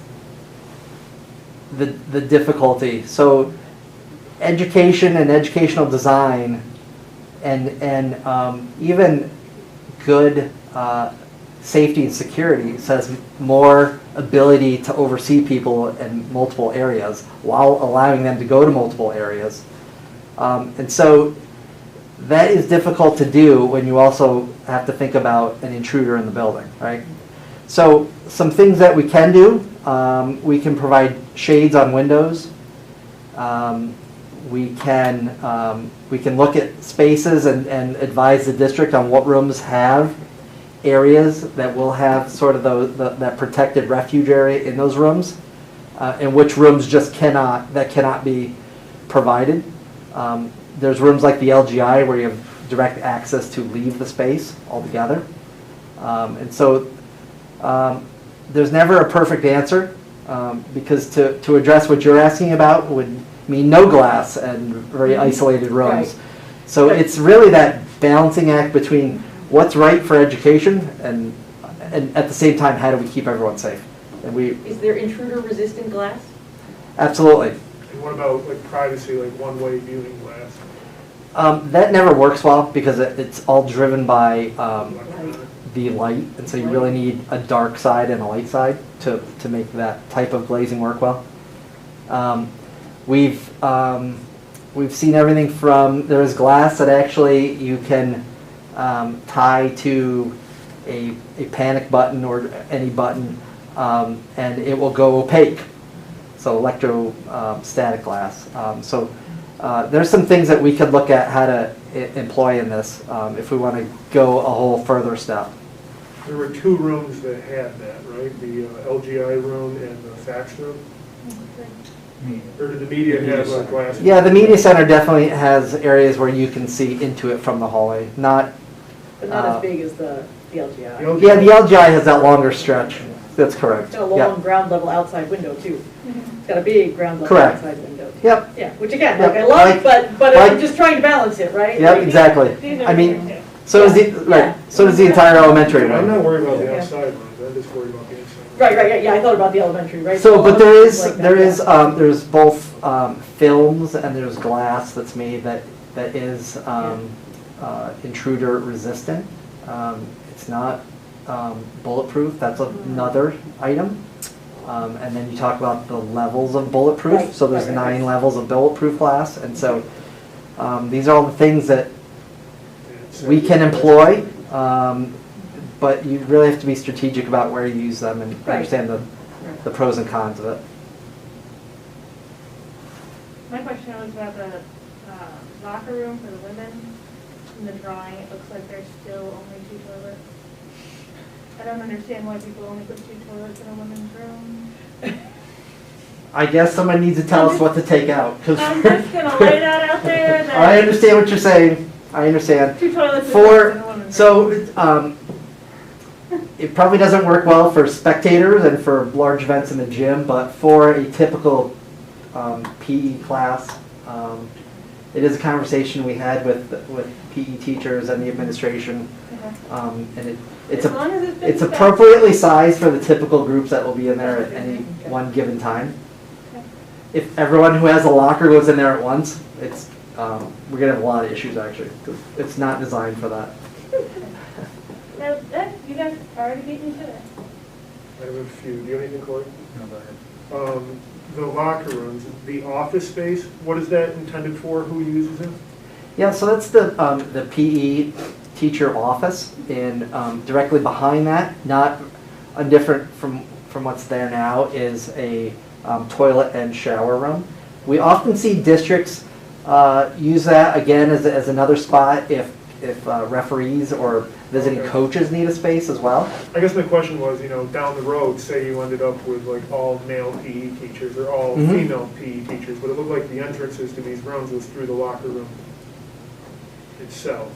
the difficulty. So education and educational design and even good safety and security says more ability to oversee people in multiple areas while allowing them to go to multiple areas. And so that is difficult to do when you also have to think about an intruder in the building, right? So some things that we can do, we can provide shades on windows. We can look at spaces and advise the district on what rooms have areas that will have sort of that protected refuge area in those rooms, and which rooms just cannot be provided. There's rooms like the LGI where you have direct access to leave the space altogether. And so there's never a perfect answer, because to address what you're asking about would mean no glass and very isolated rooms. Right. So it's really that balancing act between what's right for education and at the same time, how do we keep everyone safe? And Is there intruder-resistant glass? absolutely. And what about like privacy, like one-way viewing glass? That never works well because it's all driven by the light, and so you really need a dark side and a light side to make that type of glazing work well. We've seen everything from, there's glass that actually you can tie to a panic button or any button, and it will go opaque. So electrostatic glass. There's some things that we could look at how to employ in this if we want to go a whole further step. There were 2 rooms that had that, right? The LGI room and the fax room? Or did the media have glass? Yeah, the media center definitely has areas where you can see into it from the hallway. But not as big as the LGI. Yeah, the LGI has that longer stretch. That's correct. It's got a long ground level outside window too. It's got a big ground level Correct. outside window. Yep. Yeah, which again, Yep. like I love, Like- but like- I'm just trying to balance it, right? Yep, Like, exactly. These are I mean, different, so is the right. So does the entire elementary I'm room. not worried about the Yeah. outside ones, I'm just worried about the inside. Right, yeah, I thought about the elementary, right? So, but there is Like that, there's both films and there's glass that's made that is intruder resistant. It's not bulletproof. That's another item. And then you talk about the levels of bulletproof. Right, So there's right. 9 levels of bulletproof glass, and so these are all the things that we can employ. But you really have to be strategic about where you use them and Right. understand the pros and cons of it. My question was about the locker room for the women. In the drawing, it looks like there's still only 2 toilets. I don't understand why people only put 2 toilets in a women's room. I guess someone needs to tell us what to take out. 'Cause I'm just gonna lay that out there. That I understand what you're saying. I understand. 2 toilets in a For, women's so, it probably doesn't work well for spectators and for large events in the gym, but for a typical PE class, it is a conversation we had with PE teachers and the administration. And it's As long as it's been it's appropriately sized for the typical groups that will be in there at any one given time. If everyone who has a locker goes in there at once, it's we're gonna have a lot of issues actually, 'cause it's not designed for that. Now, you guys already beat me to it. I have a few. Do you have anything, Corey? No, go ahead. The locker rooms, the office space, what is that intended for? Who uses it? Yeah, so that's the PE teacher office, and directly behind that, not different from what's there now, is a toilet and shower room. We often see districts use that again as another spot if referees or visiting coaches need a space as well. I guess my question was, down the road, say you ended up with like all male PE teachers or all female PE teachers, but it looked like the entrances to these rooms was through the locker room itself.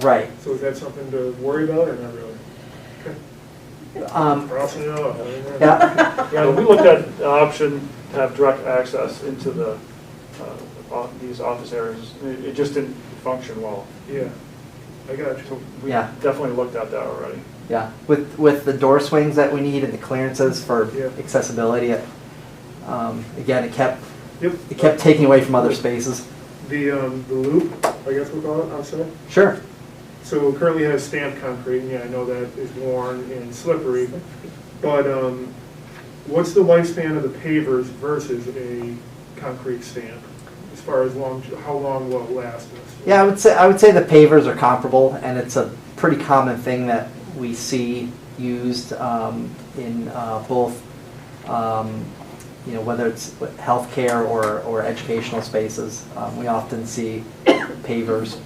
Right. So is that something to worry about or not really? Crossing it off. Yeah. Yeah, we looked at an option to have direct access into these office areas. It just didn't function well. Yeah, I got you. So we Yeah. definitely looked at that already. Yeah, with the door swings that we need and the clearances for Yeah. accessibility, again, it kept Yep. taking away from other spaces. The loop, I guess we'll call it, outside. Sure. So currently it has stamped concrete, and yeah, I know that is worn and slippery, but what's the lifespan of the pavers versus a concrete stamp? As far as how long will it last us? Yeah, I would say the pavers are comparable, and it's a pretty common thing that we see used in both, whether it's healthcare or educational spaces. We often see pavers.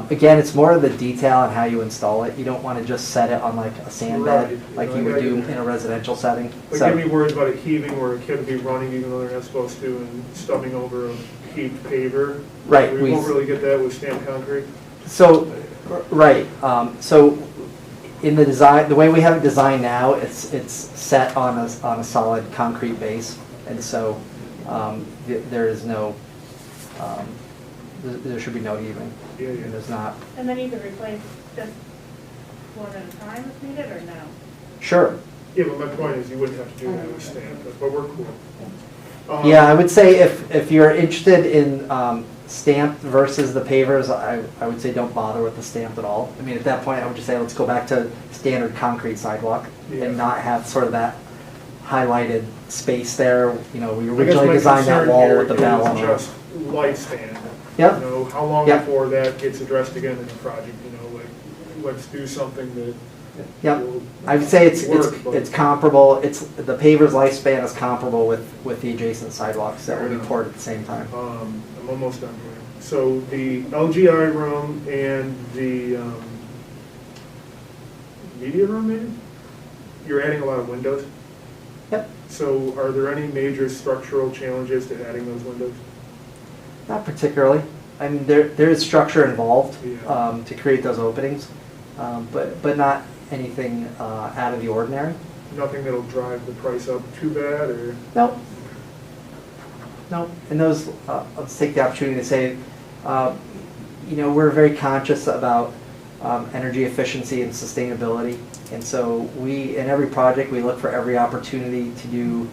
Again, it's more of the detail on how you install it. You don't want to just set it on like a sand bed, Right. like you would do in a residential setting. Like, give me words about it heaving where a kid would be running even though they're not supposed to and stubbing over a heaped paver. Right, We won't really get that with stamped concrete. So, right, so in the design, the way we have it designed now, it's set on a solid concrete base, and so there is no, there should be no heaving. Yeah, yeah. And there's not. And then you can replace just one at a time if needed, or no? Sure. Yeah, but my point is you wouldn't have to do that with stamp, but we're cool. Yeah, I would say if you're interested in stamped versus the pavers, I would say don't bother with the stamped at all. I mean, at that point, I would just say let's go back to standard concrete sidewalk and not have sort of that highlighted space there. You know, we originally designed that wall with the bell on it. Just lifespan. Yep. You know, how long Yep. before that gets addressed again in the project, you know, like, let's do something that. Yep, will I would say it's work, comparable. The pavers lifespan is comparable with the adjacent sidewalks that will be poured at the same time. I'm almost done here. So the LGI room and the media room, maybe? You're adding a lot of windows? Yep. So are there any major structural challenges to adding those windows? Not particularly. I mean, there is structure involved Yeah. to create those openings, but not anything out of the ordinary. Nothing that'll drive the price up too bad, or? Nope. Nope. And those, let's take the opportunity to say, we're very conscious about energy efficiency and sustainability. And so in every project, we look for every opportunity to do,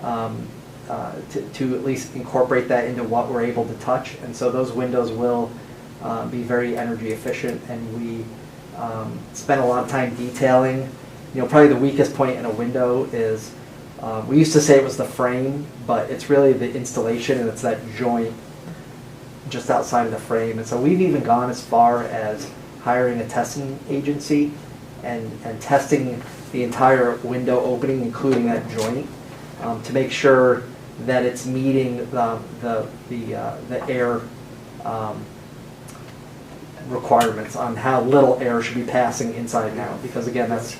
to at least incorporate that into what we're able to touch. And so those windows will be very energy efficient, and we spend a lot of time detailing. Probably the weakest point in a window is, we used to say it was the frame, but it's really the installation, and it's that joint just outside of the frame. And so we've even gone as far as hiring a testing agency and testing the entire window opening, including that joint, to make sure that it's meeting the air requirements on how little air should be passing inside and out. Because again, that's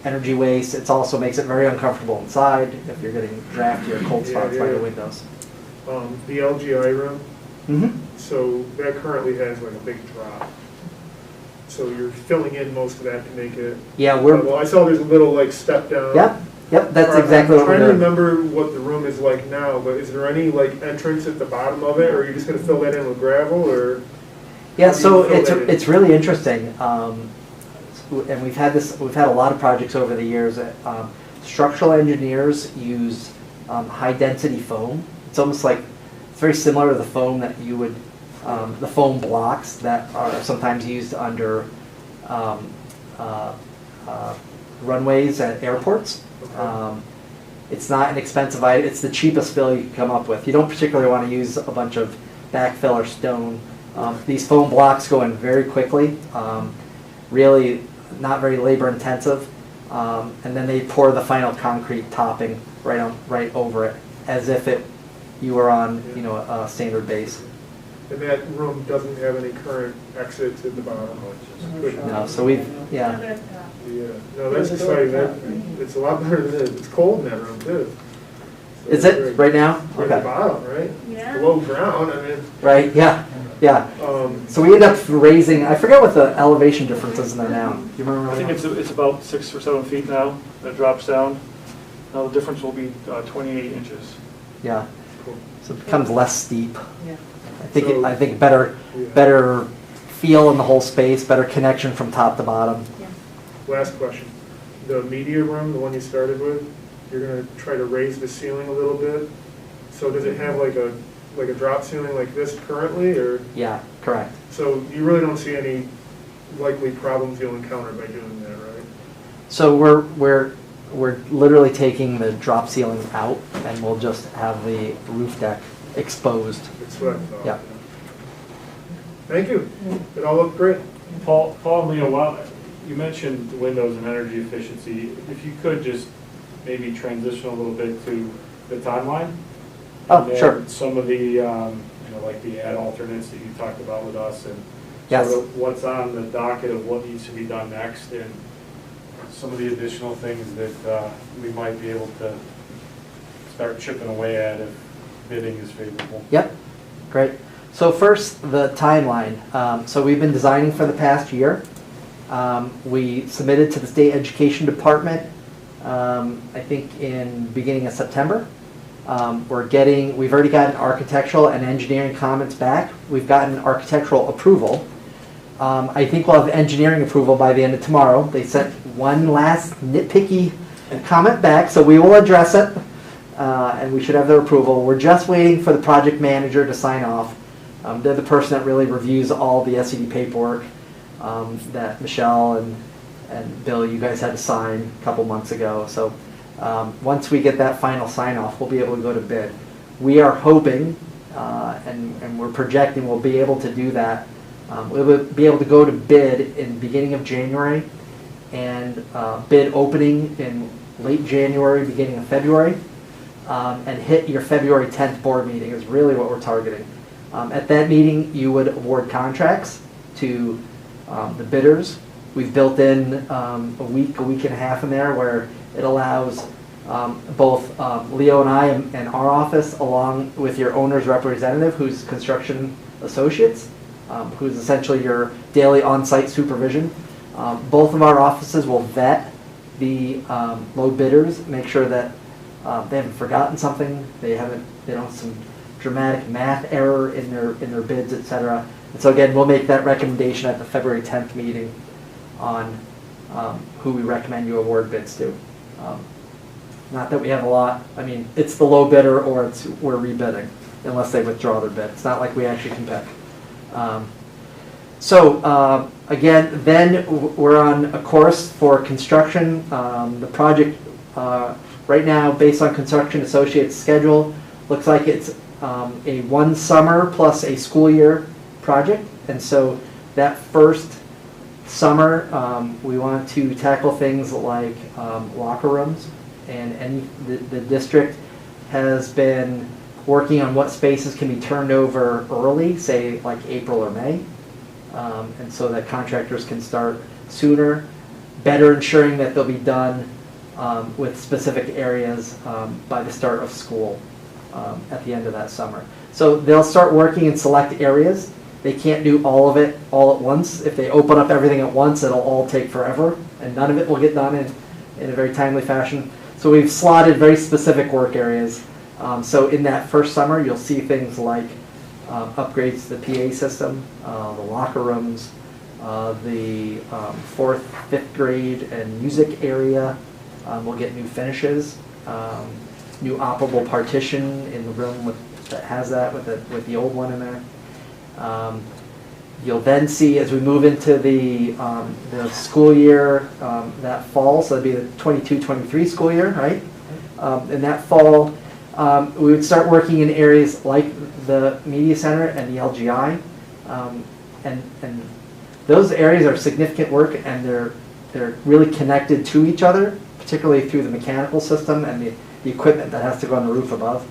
energy waste. It also makes it very uncomfortable inside if you're getting drafty or cold spots by the windows. The LGI room, Mm-hmm. so that currently has like a big drop. So you're filling in most of that to make it. Yeah, well, I saw there's a little like step down. Yep, that's exactly what we're I'm trying to doing. remember what the room is like now, but is there any like entrance at the bottom of it, or are you just gonna fill that in with gravel, or? Yeah, how do you so fill that in? it's really interesting, and we've had a lot of projects over the years. Structural engineers use high density foam. It's almost like, it's very similar to the foam that you would, the foam blocks that are sometimes used under runways at airports. It's not an expensive item. It's the cheapest fill you can come up with. You don't particularly want to use a bunch of backfill or stone. These foam blocks go in very quickly, really not very labor intensive, and then they pour the final concrete topping right over it, as if you were on a standard base. And that room doesn't have any current exits at the bottom? No, so Yeah, no, that's exciting. It's a lot better than this. It's cold in that room too. So is it right now? We're at the bottom, right? Yeah. Below ground, I mean. Right, yeah. So we end up raising, I forget what the elevation difference is in there now. Do you remember? I think it's about 6 or 7 feet now that it drops down. Now the difference will be 28 inches. Yeah. So it becomes less steep. Yeah. I think better feel in the whole space, better connection from top to bottom. Yeah. Last question. The media room, the one you started with, you're gonna try to raise the ceiling a little bit. So does it have like a drop ceiling like this currently, or? Yeah, correct. So you really don't see any likely problems you'll encounter by doing that, right? So we're literally taking the drop ceiling out, and we'll just have the roof deck exposed. That's what I thought. Yeah. Thank you. It all looked great. Paul and Leo, while you mentioned windows and energy efficiency, if you could just maybe transition a little bit to the timeline. Oh, and sure. Some of the, like the ad alternates that you talked about with us, and Yes. sort of what's on the docket of what needs to be done next, and some of the additional things that we might be able to start chipping away at if bidding is favorable. Yep, great. So first, the timeline. So we've been designing for the past year. We submitted to the State Education Department, I think in beginning of September. We've already gotten architectural and engineering comments back. We've gotten architectural approval. I think we'll have engineering approval by the end of tomorrow. They sent one last nitpicky comment back, so we will address it, and we should have their approval. We're just waiting for the project manager to sign off. They're the person that really reviews all the SED paperwork that Michelle and Bill, you guys had to sign a couple months ago. So once we get that final sign off, we'll be able to go to bid. We are hoping, and we're projecting we'll be able to do that. We'll be able to go to bid in the beginning of January, and bid opening in late January, beginning of February, and hit your February 10th board meeting is really what we're targeting. At that meeting, you would award contracts to the bidders. We've built in a week and a half in there where it allows both Leo and I and our office, along with your owner's representative, who's construction associates, who's essentially your daily on-site supervision. Both of our offices will vet the low bidders, make sure that they haven't forgotten something, they don't have some dramatic math error in their bids, etc. And so again, we'll make that recommendation at the February 10th meeting on who we recommend you award bids to. Not that we have a lot. I mean, it's the low bidder or we're rebidding, unless they withdraw their bid. It's not like we actually can pick. Again, then we're on a course for construction. The project right now, based on Construction Associates' schedule, looks like it's a one summer plus a school year project. And so that first summer, we want to tackle things like locker rooms, and the district has been working on what spaces can be turned over early, say like April or May, and so that contractors can start sooner, better ensuring that they'll be done with specific areas by the start of school at the end of that summer. So they'll start working in select areas. They can't do all of it all at once. If they open up everything at once, it'll all take forever, and none of it will get done in a very timely fashion. So we've slotted very specific work areas. So in that first summer, you'll see things like upgrades to the PA system, the locker rooms, the 4th, 5th grade and music area. We'll get new finishes, new operable partition in the room that has that with the old one in there. You'll then see as we move into the school year that fall, so it'll be the 22-23 school year, right? In that fall, we would start working in areas like the media center and the LGI, and those areas are significant work, and they're really connected to each other, particularly through the mechanical system and the equipment that has to go on the roof above.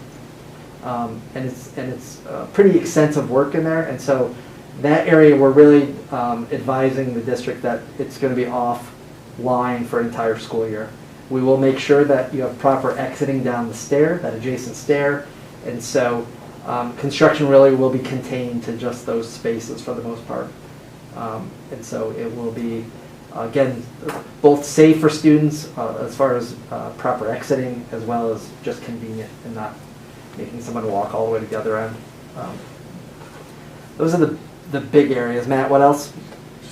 And it's pretty extensive work in there, and so that area we're really advising the district that it's going to be offline for an entire school year. We will make sure that you have proper exiting down the stair, that adjacent stair, and so construction really will be contained to just those spaces for the most part. And so it will be, again, both safe for students as far as proper exiting, as well as just convenient and not making someone walk all the way to the other end. Those are the big areas. Matt, what else?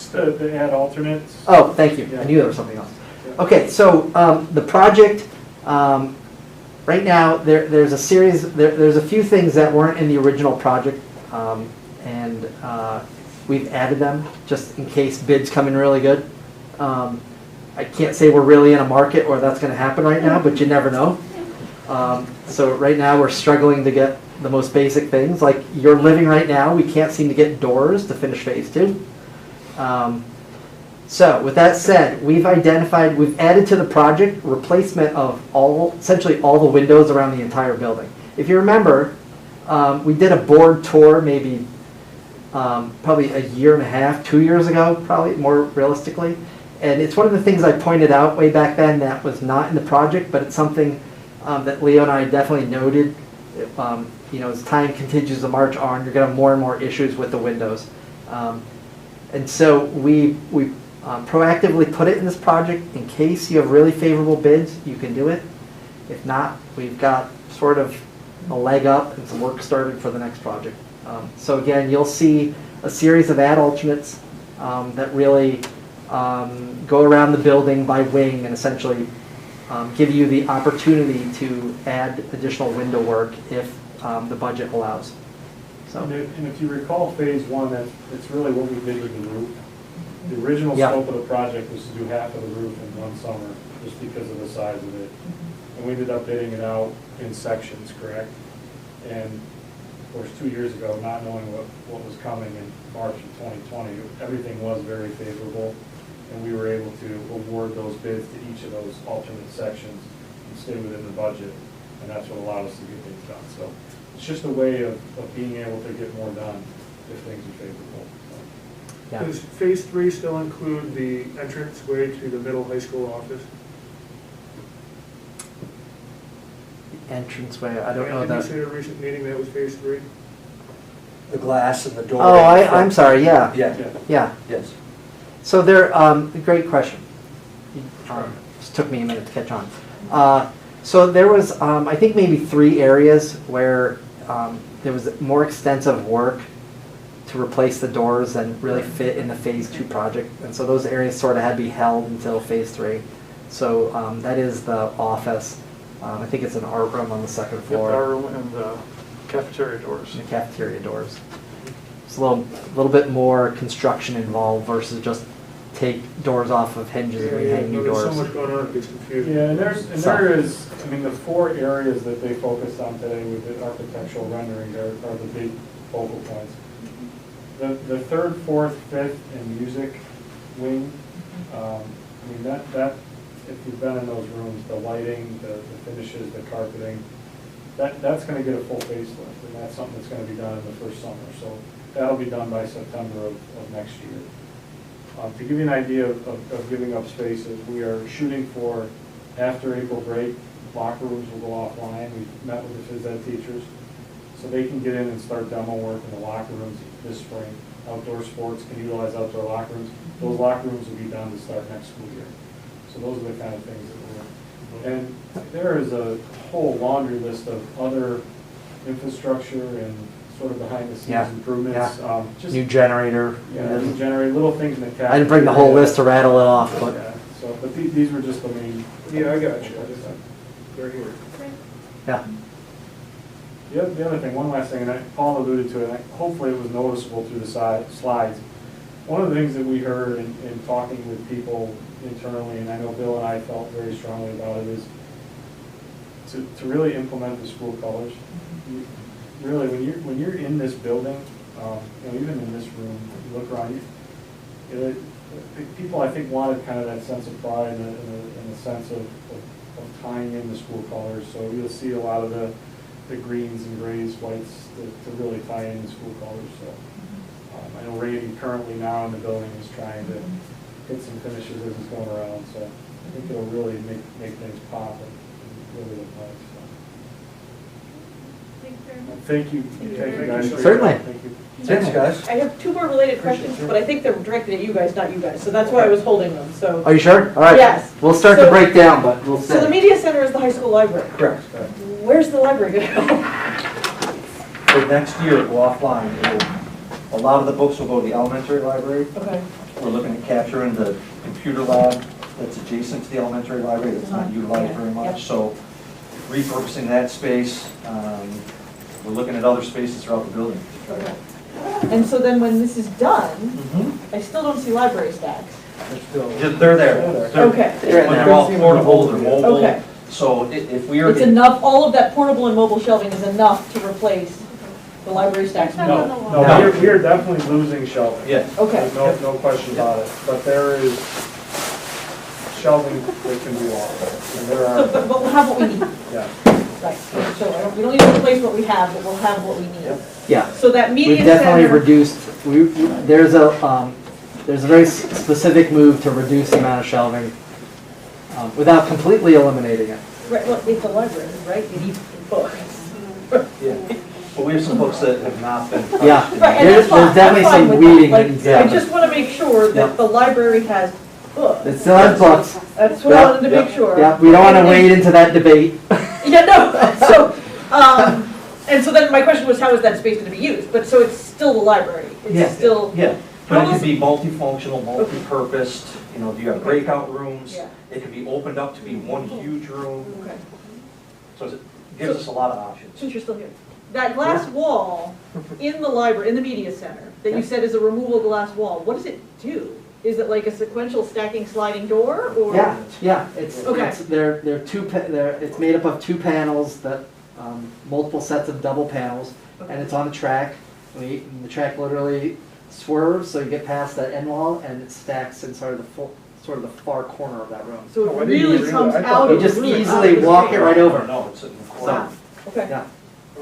Just the add alternates. Oh, thank you. I knew there was something else. Okay, so the project, right now, there's a series, there's a few things that weren't in the original project, and we've added them just in case bids come in really good. I can't say we're really in a market where that's going to happen right now, but you never know. So right now we're struggling to get the most basic things. Like you're living right now, we can't seem to get doors to finish phase 2. So with that said, we've added to the project replacement of essentially all the windows around the entire building. If you remember, we did a board tour maybe probably a year and a half, 2 years ago, probably more realistically. And it's one of the things I pointed out way back then that was not in the project, but it's something that Leo and I definitely noted. As time continues to march on, you're going to have more and more issues with the windows. And so we proactively put it in this project in case you have really favorable bids, you can do it. If not, we've got sort of a leg up and some work started for the next project. So again, you'll see a series of add alternates that really go around the building by wing and essentially give you the opportunity to add additional window work if the budget allows. So. And if you recall phase 1, that's really what we did with the roof. The original scope of the project was to do half of the roof in one summer, just because of the size of it. And we ended up bidding it out in sections, correct? And of course, 2 years ago, not knowing what was coming in March of 2020, everything was very favorable. And we were able to award those bids to each of those alternate sections and stay within the budget. And that's what allowed us to get things done. So it's just a way of being able to get more done if things are favorable. So. Does phase 3 still include the entranceway to the middle high school office? The entranceway, I don't know that. that. Did you say at a recent meeting that was phase 3? The glass and the door. Oh, I'm sorry, yeah. Yeah. Yes. So great question. Just took me a minute to catch on. So there was, I think maybe 3 areas where there was more extensive work to replace the doors than really fit in the phase 2 project. And so those areas sort of had to be held until phase 3. So that is the office. I think it's an art room on the 2nd floor. Yep, art room and the cafeteria doors. The cafeteria doors. It's a little bit more construction involved versus just take doors off of hinges and hang new doors. There's so much going on, it gets confusing. Yeah, and there is, I mean, the 4 areas that they focused on today with the architectural rendering are the big focal points. The 3rd, 4th, 5th, and music wing, I mean, that if you've been in those rooms, the lighting, the finishes, the carpeting, that's going to get a full facelift, and that's something that's going to be done in the first summer. So that'll be done by September of next year. To give you an idea of giving up spaces, we are shooting for after April break, locker rooms will go offline. We've met with the phys ed teachers, so they can get in and start demo work in the locker rooms this spring. Outdoor sports can utilize outdoor locker rooms. Those locker rooms will be done to start next school year. So those are the kind of things that we're, and there is a whole laundry list of other infrastructure and sort of behind the scenes improvements. Yeah. Just new generator. new generator, little things in the cafeteria. I didn't bring the whole list to rattle it off, but. Yeah, so, but these were just the main. Yeah, I got you. They're here. Yeah. The other thing, one last thing, and Paul alluded to it, and hopefully it was noticeable through the slides. One of the things that we heard in talking with people internally, and I know Bill and I felt very strongly about it, is to really implement the school colors. Really, when you're in this building, even in this room, you look around, people I think wanted kind of that sense of pride and a sense of tying in the school colors. So you'll see a lot of the greens and grays, whites to really tie in the school colors. So I know Randy currently now in the building is trying to hit some finishes as he's going around. So I think it'll really make things pop and really look nice. Thank you. Thank you guys. Certainly. Thank you. Thanks, guys. I have 2 more related questions, but I think they're directed at you guys, not you guys. So that's why I was holding them. So. Are you sure? All right. Yes. We'll start to break down, but we'll So the media center is the high school library. Correct. Where's the library going to go? For next year, it will offline. A lot of the books will go to the elementary library. Okay. We're looking at capturing the computer lab that's adjacent to the elementary library that's not utilized very much. So repurposing that space. We're looking at other spaces throughout the building. Okay. And so then when this is done, I still don't see library stacks. They're there. Okay. They're all portable, they're mobile. Okay. So if we are. It's enough, all of that portable and mobile shelving is enough to replace the library stacks? No, we are definitely losing shelving. Yes. Okay. There's no question about it, but there is shelving that can be lost. And there are, But we'll have what we need. yeah. Right. So we don't need to replace what we have, but we'll have what we need. Yeah. So that media We've definitely center. reduced, there's a very specific move to reduce the amount of shelving without completely eliminating it. Right, well, it's a library, right? It needs books. Yeah. But we have some books that have not been. Yeah. Right, and There's that's fine. definitely I'm fine some with weeding that. that Like, needs to I happen. just want to make sure that Yep. the library has books. It still has books. That's what I wanted to make sure. Yeah, we don't want to wade into that debate. Yeah, no, so, and so then my question was, how is that space going to be used? But so it's still the library? It's still. Yeah, but it can be multifunctional, multi-purposed, you know, you have breakout rooms. Yeah. It can be opened up to be one huge room. Okay. So it gives us a lot of options. Since you're still here. That glass wall in the library, in the media center, that you said is a removable glass wall, what does it do? Is it like a sequential stacking sliding door, or? Yeah, it's Okay. it's made up of two panels that multiple sets of double panels, and it's on a track. And the track literally swerves, so you get past that end wall, and it stacks in sort of the far corner of that room. So it really comes out You of just the room, easily out of the walk it space. right over. No, it's in the corner. Okay. Yeah.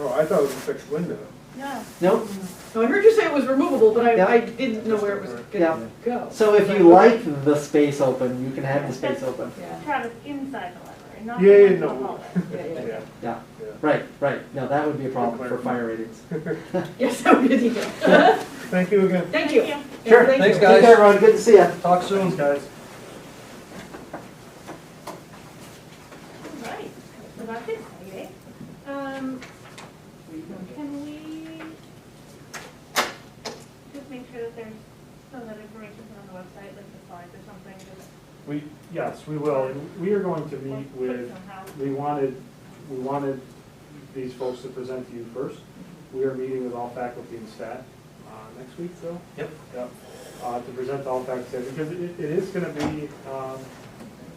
Oh, I thought it was a fixed window. No. Nope. No, I heard you say it was removable, but Yeah. I didn't know where it was Yeah. gonna go. So if you like the space open, you can have the space open. Yeah. Travis, inside the library, not Yeah, the yeah, ones in the no. hallway. Yeah. Right. No, that would be a problem for fire ratings. Yes, that would be the deal. Thank you again. Thank you. Sure. Thank Thanks, you. guys. Take care, everyone. Good to see you. Talk soon. Guys. All right, so that's it, okay? Can we just make sure that there's some other information on the website, like the slides or something, just Yes, we will. And we are going to meet with, we wanted these folks to present to you first. We are meeting with all faculty and staff next week, Phil? Yep. Yep. To present to all faculty and staff, because it is going to be,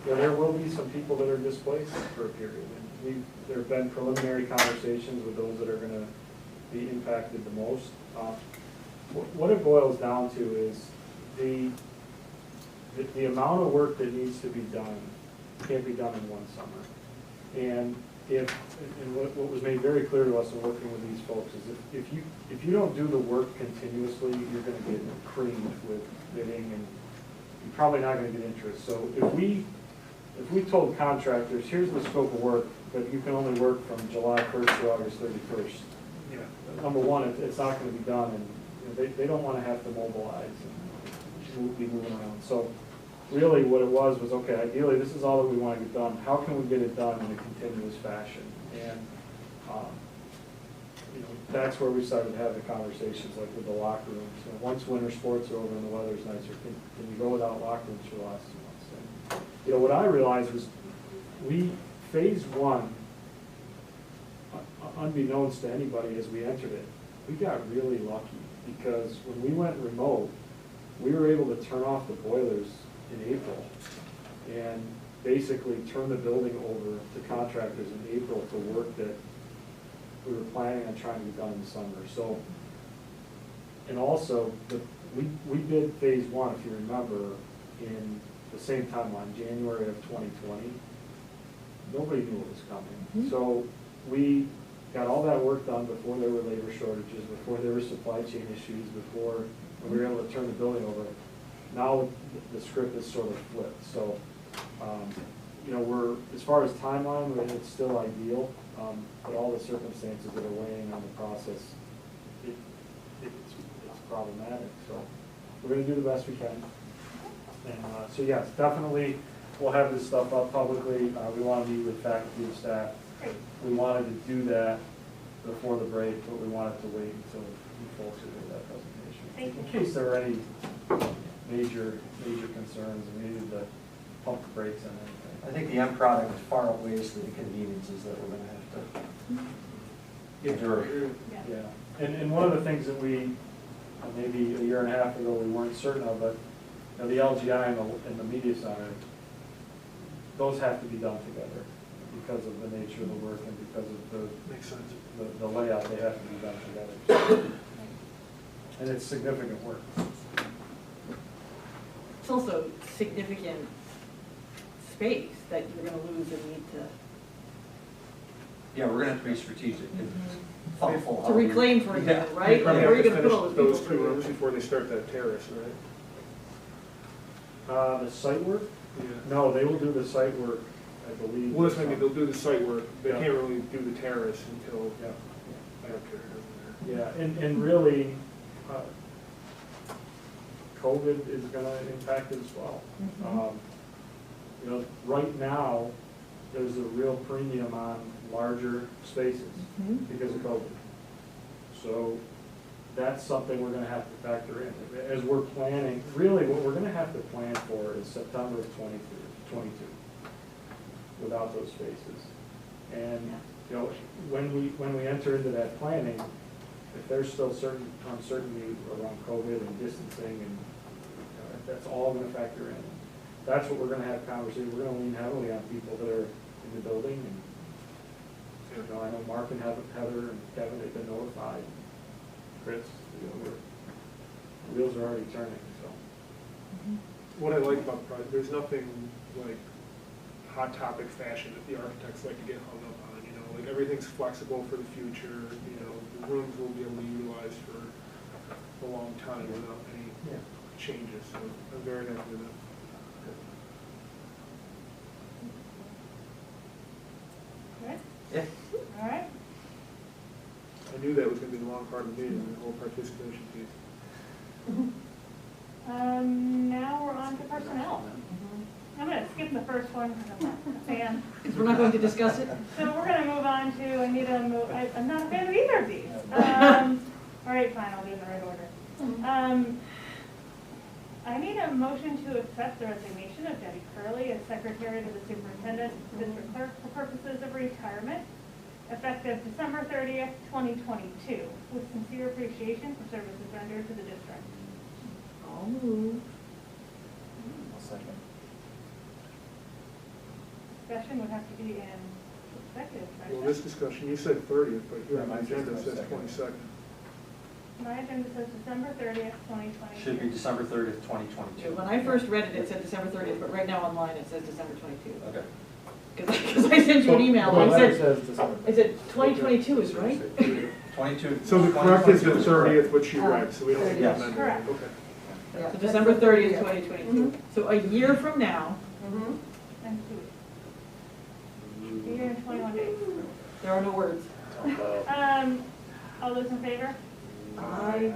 there will be some people that are displaced for a period. And there have been preliminary conversations with those that are going to be impacted the most. What it boils down to is the amount of work that needs to be done can't be done in one summer. And what was made very clear to us in working with these folks is if you don't do the work continuously, you're going to get creamed with bidding, and you're probably not going to get interest. So if we told contractors, here's the scope of work, but you can only work from July 1st to August 31st, number one, it's not going to be done, and they don't want to have to mobilize and be moving around. So really what it was, okay, ideally this is all that we want to get done. How can we get it done in a continuous fashion? And that's where we started to have the conversations, like with the locker rooms. Once winter sports are over and the weather's nicer, can you go without locker rooms for the last 2 months? And, what I realized was phase one, unbeknownst to anybody as we entered it, we got really lucky because when we went remote, we were able to turn off the boilers in April and basically turn the building over to contractors in April for work that we were planning on trying to get done in the summer. So, and also, we did phase one, if you remember, in the same timeline, January of 2020. Nobody knew it was coming. So we got all that work done before there were labor shortages, before there were supply chain issues, before we were able to turn the building over. Now the script is sort of flipped. So, we're, as far as timeline, it's still ideal, but all the circumstances that are weighing on the process, it's problematic. So we're going to do the best we can. And so yes, definitely we'll have this stuff up publicly. We want to meet with faculty and staff. We wanted to do that before the break, but we wanted to wait until you folks had made that presentation. In case there are any major concerns, and we needed to pump the brakes on anything. I think the end product far outweighs the inconveniences that we're gonna have to endure. Yeah, and one of the things that we, maybe a year and a half ago, we weren't certain of, but you know, the LGI and the media center, those have to be done together because of the nature of the work and because of Makes sense. the layout, they have to be done together. And it's significant work. It's also significant space that you're gonna lose and need to Yeah, we're gonna have to be strategic and thoughtful. to reclaim for you, Yeah. right? Like, where are you gonna put all those Those people? 2 rooms before they start that terrace, right? The site work? Yeah. No, they will do the site work, I believe. Well, that's maybe they'll do the site work. They Yeah. can't really do the terrace until Yeah. after. Yeah, and really, COVID is gonna impact it as well. You know, right now, there's a real premium on larger spaces because of COVID. So that's something we're gonna have to factor in. As we're planning, really what we're gonna have to plan for is September of 22 without those spaces. And, you know, when we enter into that planning, if there's still certain uncertainty around COVID and distancing, and that's all gonna factor in. That's what we're gonna have conversation. We're gonna lean heavily on people that are in the building, and you know, I know Mark and Heather and Kevin have been notified. Chris, you know, the wheels are already turning. So What I like about the project, there's nothing like hot topic fashion that the architects like to get hung up on. You know, like everything's flexible for the future. You know, the rooms will be able to be utilized for a long time without any changes. So I'm very happy with that. Good? Yeah. All right. I knew that was going to be the long part of the meeting, the whole participation piece. Now we're on to personnel. I'm going to skip the first one because I'm not a fan. Because we're not going to discuss it? So we're going to move on to, I'm not a fan of either of these. All right, fine, I'll do it in the right order. I need a motion to accept the resignation of Debbie Curley as secretary to the superintendent, district clerk for purposes of retirement, effective December 30th, 2022, with sincere appreciation for services rendered to the district. I'll move. I'll second. Discussion would have to be in executive session. Well, this discussion, you said 30th, but here on my agenda it says 22nd. My agenda says December 30th, 2022. Should be December 30th, 2022. When I first read it, it said December 30th, but right now online it says December 22. Okay. Because I sent you an email, and I said 2022 is right. 22. So the correct is the 30th, which you read, so we don't need to Yes. amend it. Correct. Okay. So December 30th, 2022. So a year from now, And 2 weeks. A year and 21 days. there are no words. All those in favor? Aye.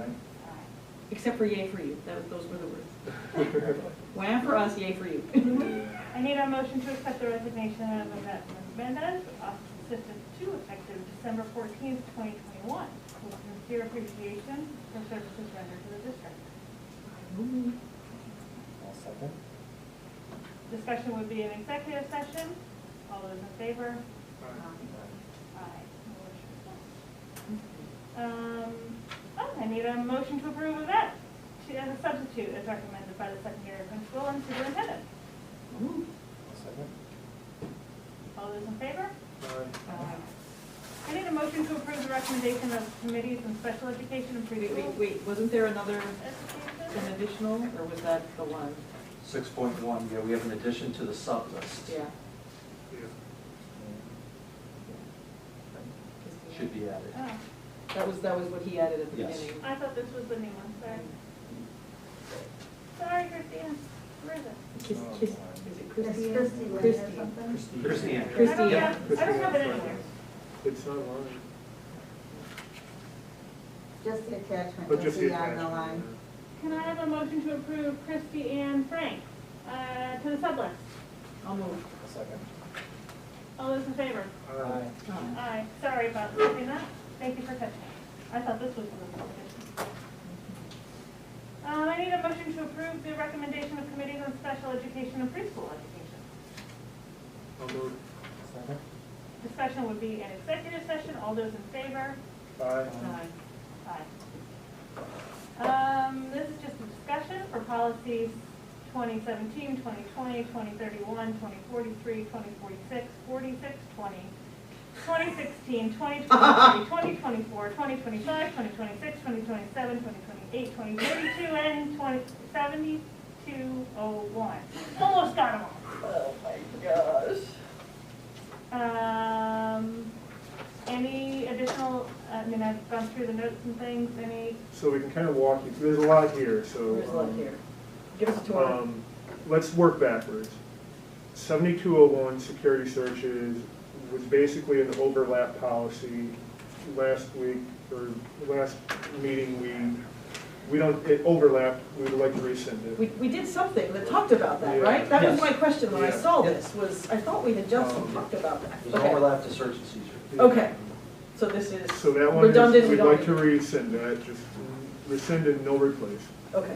Except for yay for you. Those were the words. Wham for us, yay for you. I need a motion to accept the resignation of Annette Mendez, Office Assistant 2, effective December 14th, 2021, with sincere appreciation for services rendered to the district. I'll second. Discussion would be an executive session. All those in favor? Aye. I need a motion to approve of that as a substitute as recommended by the secondary principal and superintendent. I'll second. All those in favor? Aye. I need a motion to approve the recommendation of committees in special education and preschool. Wait, wasn't there another, Education? an additional, or was that the one? 6.1, yeah, we have an addition to the sub list. Yeah. Should be added. Oh, That was what he added at the Yes. beginning. I thought this was the new one, sorry. Sorry, Christine, where is it? Is it Christine? Christine. Christine. Christine. I don't Christine. have it anywhere. It's not mine. Just the attachment, But you'll just the see on the attachment. line. Can I have a motion to approve Christy and Frank to the sublist? I'll move. I'll second. All those in favor? Aye. Aye. Sorry about catching that. Thank you for catching it. I thought this was the subdivision. I need need a motion to approve the recommendation of committees on special education and preschool education. I'll move. Second. Discussion would be an executive session. All those in favor? Aye. Aye. This is just a discussion for policies 2017, 2020, 2031, 2043, 2046, 46, 20, 2016, 2023, 2024, 2025, 2026, 2027, 2028, 2032, and 7201. Almost got them all. Oh my gosh. Any additional, I've gone through the notes and things, So we can kind of walk you through, there's a lot here, so. There's a lot here. Give us a tour. Let's work backwards. 7201, security searches, was basically an overlap policy. Last week, or last meeting, it overlapped, we would like to rescind it. We did something that talked about that, Yeah. right? That was Yes. my question when I Yeah. saw this, was, I thought we had just talked about that. There's Okay. overlap to search and seizure. Okay, so this is So that one, redundant, we we'd don't like need to it. rescind that, just rescind and no replace. Okay,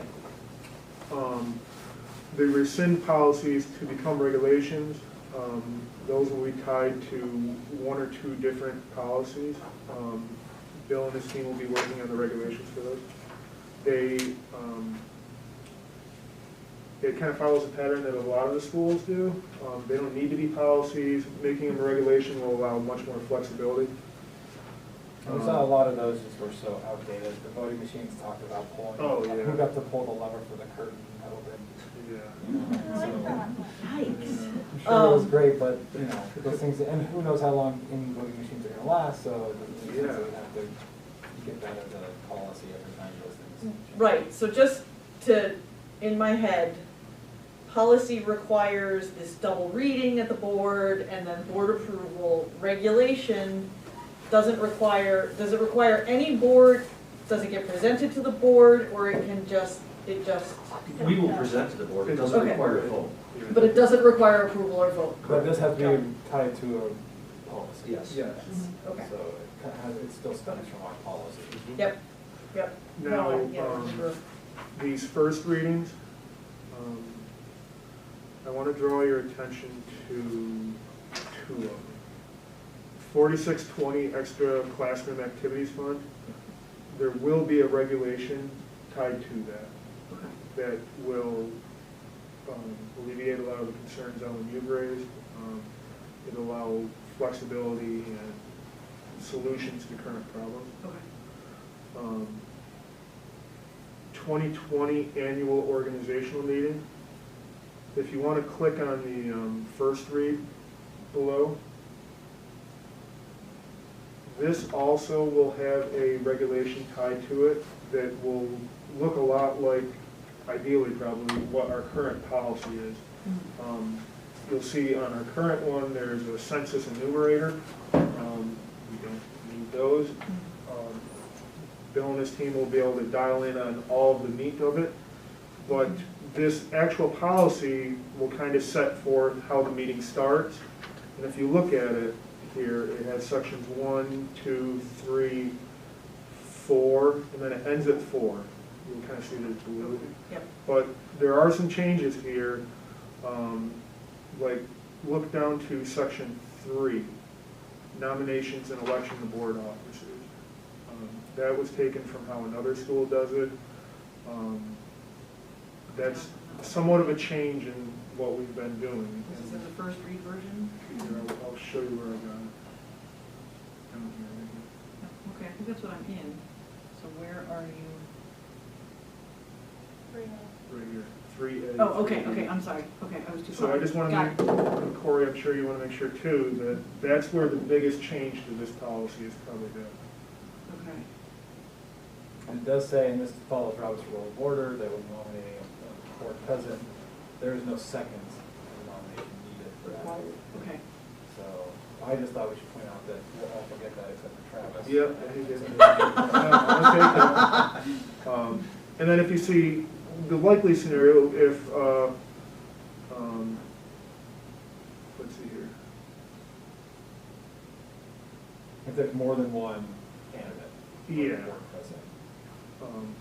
The rescind policies to become regulations, those will be tied to one or two different policies. Bill and his team will be working on the regulations for those. It kind of follows a pattern that a lot of the schools do. They don't need to be policies. Making them a regulation will allow much more flexibility. And we saw a lot of those just were so outdated. The voting machines talked about pulling, Oh, yeah. who got to pull the lever for the curtain open. Yeah. yikes. I'm sure it was great, but, those things, and who knows how long any voting machines are gonna last, so it doesn't make sense that we have to get that as a policy every time those things. Right, so just to, in my head, policy requires this double reading at the board and then board approval. Regulation doesn't require, does it require any board? Does it get presented to the board, or it just? We will present to the board, it doesn't Okay. require a vote. But it doesn't require approval or vote? But it does have to be tied to a policy. Yes. Yes. Okay. So it still stems from our policy. Yep. Now, No, yeah, sure. these first readings, I want to draw your attention to two of them. 4620 extra classroom activities fund. There will be a regulation tied to that will alleviate a lot of the concerns Ellen you've raised. It'll allow flexibility and solutions to current problems. Okay. 2020 annual organizational meeting. If you want to click on the first read below, this also will have a regulation tied to it that will look a lot like, ideally probably, what our current policy is. You'll see on our current one, there's a census enumerator. We don't need those. Bill and his team will be able to dial in on all of the meat of it. But this actual policy will kind of set forth how the meeting starts. And if you look at it here, it has sections 1, 2, 3, 4, and then it ends at 4. You'll kind of see there's blue. Yep. But there are some changes here. Like, look down to section 3, nominations and election of board officers. That was taken from how another school does it. That's somewhat of a change in what we've been doing. This is in the first read version? Here, I'll show you where I got it. Down here, right Okay, I think that's what I'm in. So where are you? here. Right here, 3A. Oh, okay, I'm sorry. Okay, I was too far. So I just want Got to it. make, Corey, I'm sure you want to make sure too, that that's where the biggest change to this policy is probably done. Okay. And it does say, and this follows Robert's rule of order, that when nominating a board president, there is no seconds nomination needed for that. Okay. So I just thought we should point out that we'll all forget that except for Travis. Yep. And then if you see the likely scenario, if, let's see here. If there's more than one candidate for Yeah. board president.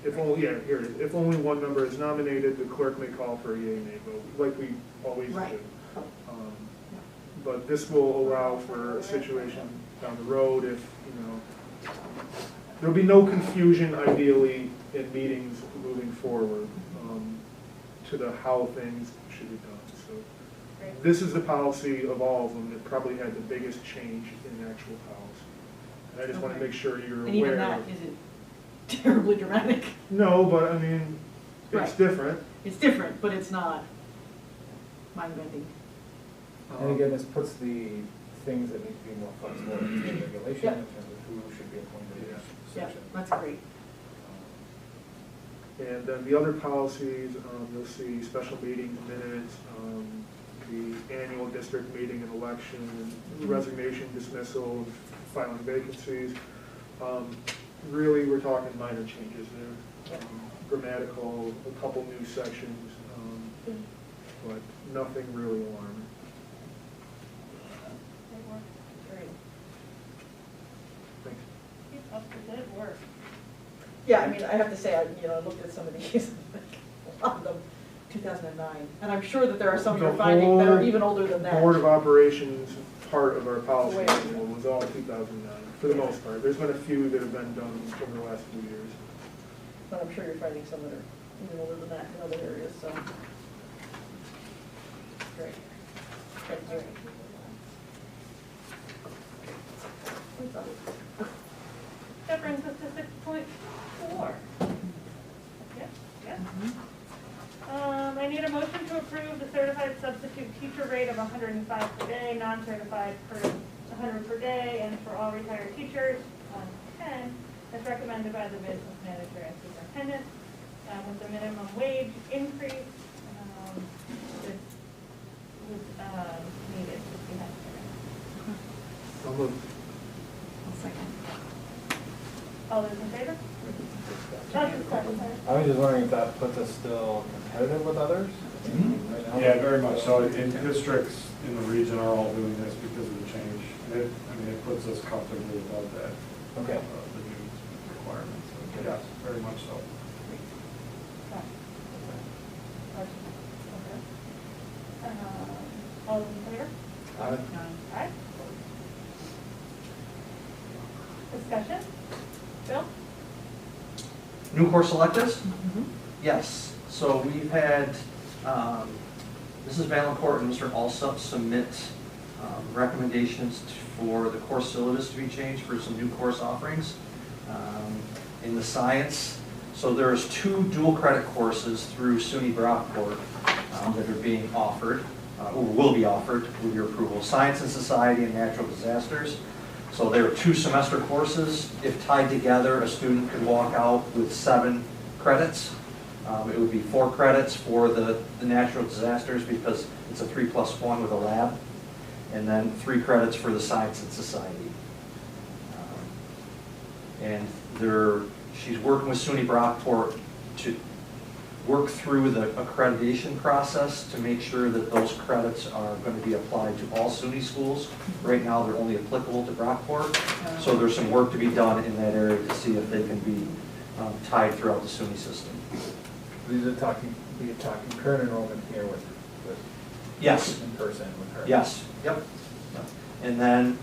If only, yeah, here it is. If only one member is nominated, the clerk may call for a yea, nay vote, like we always Right. do. But this will allow for a situation down the road if, there'll be no confusion ideally in meetings moving forward to the how things should be done. So this is the policy of all of them that probably had the biggest change in actual policy. And I just want to make sure you're And even aware. that isn't terribly dramatic. No, but I mean, it's Right. different. It's different, but it's not mind-bending. And again, this puts the things that need to be more flexible into the regulation Yep. in terms of who should be appointed in each Yeah, section. that's great. And then the other policies, you'll see special meetings minutes, the annual district meeting and election, resignation, dismissal, filing vacancies. Really, we're talking minor changes there. Grammatical, a couple new sections, but nothing really alarming. Great. Thanks. Keep up the good work. Yeah, I mean, I have to say, I looked at some of these, a lot of them, 2009. And I'm sure that there are some you're finding that are even older than that. Board of Operations part of our policy Way. manual was all 2009, for the most part. There's been a few that have been done over the last few years. But I'm sure you're finding some that are even older than that in other areas, so. Great. Thank you. That brings us to 6.4. Yes, yes. I need a motion to approve the certified substitute teacher rate of 105 per day, non-certified per 100 per day, and for all retired teachers, 110, as recommended by the business manager and superintendent, with the minimum wage increase was needed to be had. I'll move. All those in favor? I was just wondering if that puts us still competitive with others? Right now? Yeah, very much so. And districts in the region are all doing this because of the change. It puts us comfortably above that. Okay. The new requirements. So, yes, very much so. All those in favor? Aye. Discussion? Bill? New course electives? Yes. So we've had Mrs. Valancourt and Mr. Alsop submit recommendations for the course syllabus to be changed for some new course offerings in the science. So there's 2 dual credit courses through SUNY Brockport that are being offered, or will be offered with your approval. Science and Society and Natural Disasters. So there are 2 semester courses. If tied together, a student could walk out with 7 credits. It would be 4 credits for the natural disasters because it's a 3+1 with a lab, and then 3 credits for the Science and Society. And she's working with SUNY Brockport to work through the accreditation process to make sure that those credits are going to be applied to all SUNY schools. Right now, they're only applicable to Brockport, so there's some work to be done in that area to see if they can be tied throughout the SUNY system. These are talking current enrollment here with Yes. in person with her. Yes, yep. And then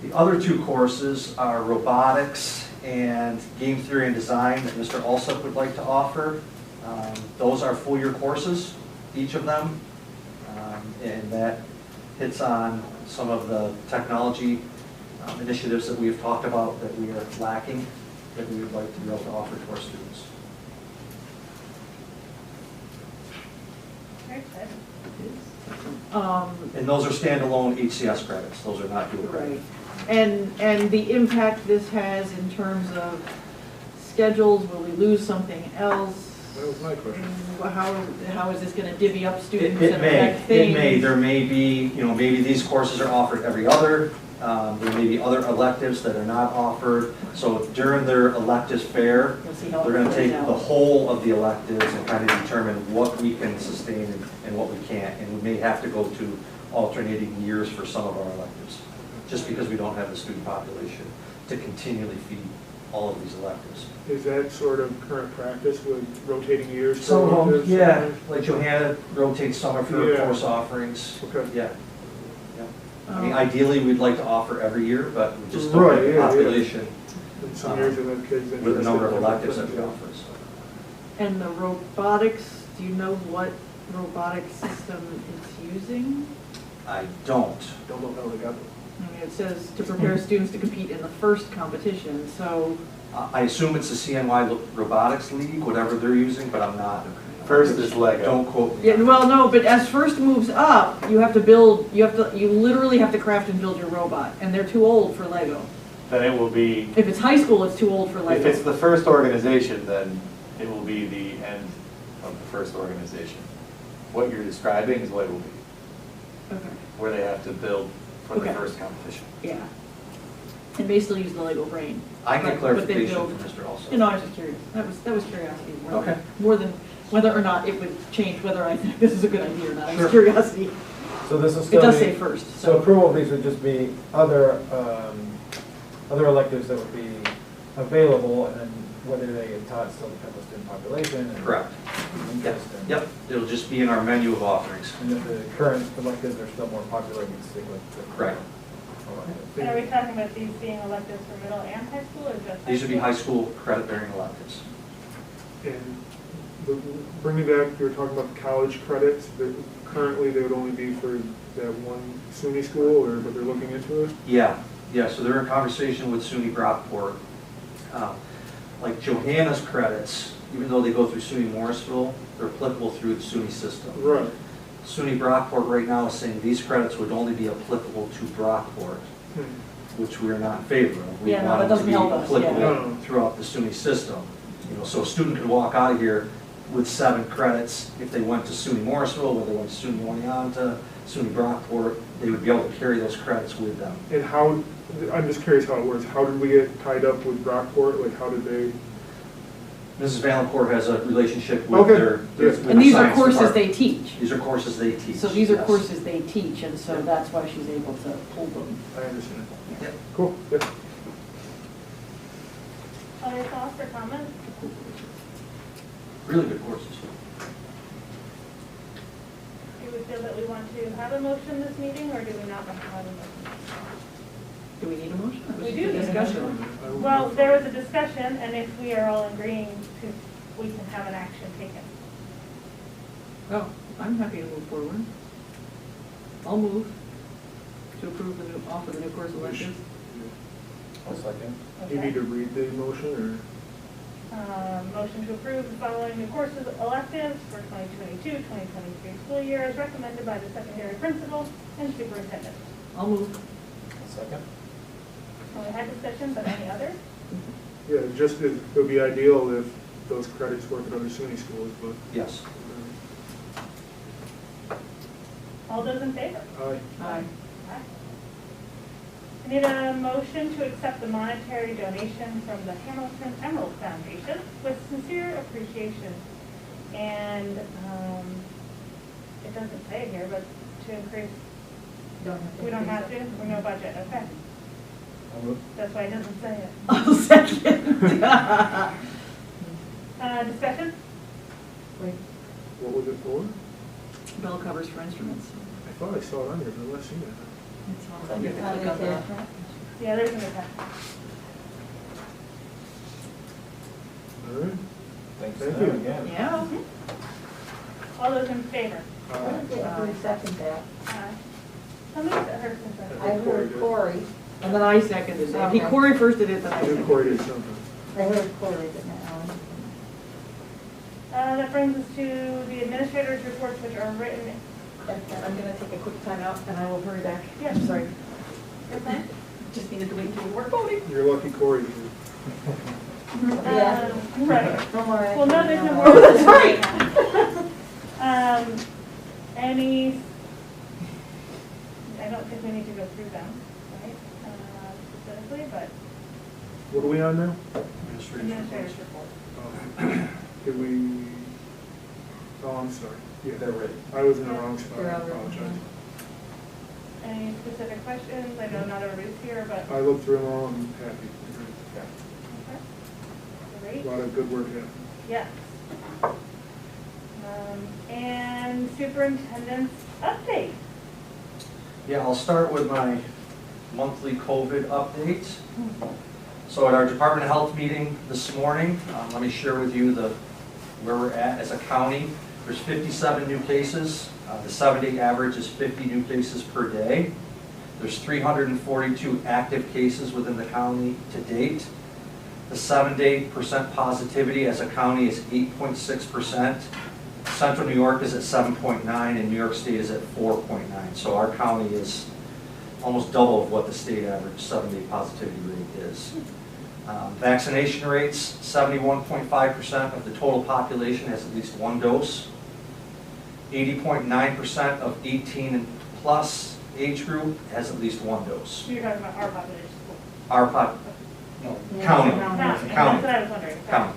the other 2 courses are robotics and game theory and design that Mr. Alsop would like to offer. Those are full-year courses, each of them, and that hits on some of the technology initiatives that we have talked about that we are lacking, that we would like to be able to offer to our students. Very good. And those are standalone HCS credits, those are not dual credit. Right. And the impact this has in terms of schedules, will we lose something else? That was my question. How is this going to divvy up students It and may. affect things? It may. There may be, maybe these courses are offered every other. There may be other electives that are not offered. So during their electives fair, they're going to take the whole of the electives and kind of determine what we can sustain and what we can't. And we may have to go to alternating years for some of our electives, just because we don't have the student population to continually feed. all of these electives. Is that sort of current practice with rotating years? Some of them, electives? yeah, like Johanna rotates summer for Yeah. course offerings. Okay. Yeah. I mean, ideally, we'd like to offer every year, but we just don't Right, have the yeah, yeah. population And some years you'll have kids with the number of interested in electives that different we things. offer. So. And the robotics, do you know what robotic system it's using? I don't. Don't know how they got it. I mean, it says to prepare students to compete in the first competition, so. I assume it's the CNY Robotics League, whatever they're using, but I'm not. First is Lego. Don't quote me. Yeah, well, no, but as first moves up, you have to build, you literally have to craft and build your robot, and they're too old for Lego. Then it will be, If it's high school, it's too old for if Lego. it's the first organization, then it will be the end of the first organization. What you're describing is what it will be, Okay, where they have to build for the Okay. first competition. yeah. And they still use the Lego brain. I can get But they clarification build- from Mr. Also. You know, I was just curious. That was curiosity. Okay. More than whether or not it would change whether I think this is a good idea or not. It Sure. was curiosity. So this will It still does be- say first, So so. approval of these would just be other, other electives that would be available, and then whether they get taught still depends on student population. And Correct. interest and- Yep, it'll just be in our menu of offerings. And if the current electives are still more popular, we'd stick with the. Correct. And are we talking about these being electives for middle and high school, or just? These would be high school credit-bearing electives. And bringing back, you were talking about the college credits, that currently they would only be for that one SUNY school, or, but they're looking into it? Yeah, so they're in conversation with SUNY Brockport. Like Johanna's credits, even though they go through SUNY Morrisville, they're applicable through the SUNY system. Right. SUNY Brockport right now is saying these credits would only be applicable to Brockport, which we are not in favor of. We Yeah, no, want that them to doesn't be help us, yeah. applicable throughout the SUNY system. You know, so a student could walk out of here with 7 credits. If they went to SUNY Morrisville, or they went to SUNY Oneonta, SUNY Brockport, they would be able to carry those credits with them. And how, I'm just curious how it works. How did we get tied up with Brockport? Like, how did they? Mrs. Valancourt has a relationship with Okay. their Yes. with And the these are science courses department. they teach. These are courses they teach. So these are yes. courses they teach, and so that's why she's able to pull them. I understand. Yep. Cool, yeah. Other thoughts or comments? Really good courses. Do we feel that we want to have a motion this meeting, or do we not want to have a motion? Do we need a motion? Or was We it do a need a discussion. Well, there was a discussion, and if we are all agreeing to, we can have an action taken. Oh, I'm happy to move forward. I'll move to approve the new, offer the new course electives. I'll second. Do you need to read the motion, Motion to approve the following new courses electives for 2022-2023 school year as recommended by the secondary principal and superintendent. I'll move. Second. So we had discussion, but any others? or? Yeah, just, it would be ideal if those credits work at other SUNY schools, but. Yes. All those in favor? Aye. Aye. Aye. I need a motion to accept the monetary donation from the Hamilton Emerald Foundation with sincere appreciation. And it doesn't say it here, but to increase, we don't have to, we're no budget, okay. I'll move. That's why it doesn't say it. I'll second. Discussion? What was it for? Bell covers for instruments. I thought I saw it on here, but I've not seen it. It's on there. You have to click on that. Yeah, there's an attack. All right. Thanks Thank to you. them again. Yeah. All those in favor? Who seconded that? Somebody said her consent. I heard Corey. And then I seconded it. He Corey first did it, then I I knew seconded Corey it. did something. I heard Corey, didn't I? That brings us to the administrator's reports, which are written. And I'm gonna take a quick time out and I will hurry back. Yeah. I'm sorry. You're fine. Just needed to wait until we weren't voting. You're lucky Corey. Yeah. Right. Don't worry. Well, no, there's no more. Oh, that's right. Any, I don't think we need to go through them, right, specifically, but What are we on now? administrator's report. Did we, oh, I'm sorry. Yeah, They're ready. I was in the wrong spot, You're I on the- apologize. Any specific questions? I know not everybody's here, but. I looked through them all, I'm happy. Okay. Great. A lot of good work happening. Yes. And superintendent's update. Yeah, I'll start with my monthly COVID update. So at our Department of Health meeting this morning, let me share with you where we're at as a county. There's 57 new cases. The 7-day average is 50 new cases per day. There's 342 active cases within the county to date. The 7-day percent positivity as a county is 8.6%. Central New York is at 7.9 and New York State is at 4.9. So our county is almost double of what the state average 7-day positivity rate is. Vaccination rates, 71.5% of the total population has at least one dose. 80.9% of 18 and plus age group has at least one dose. You're talking about our population. County. That's what I was wondering. County.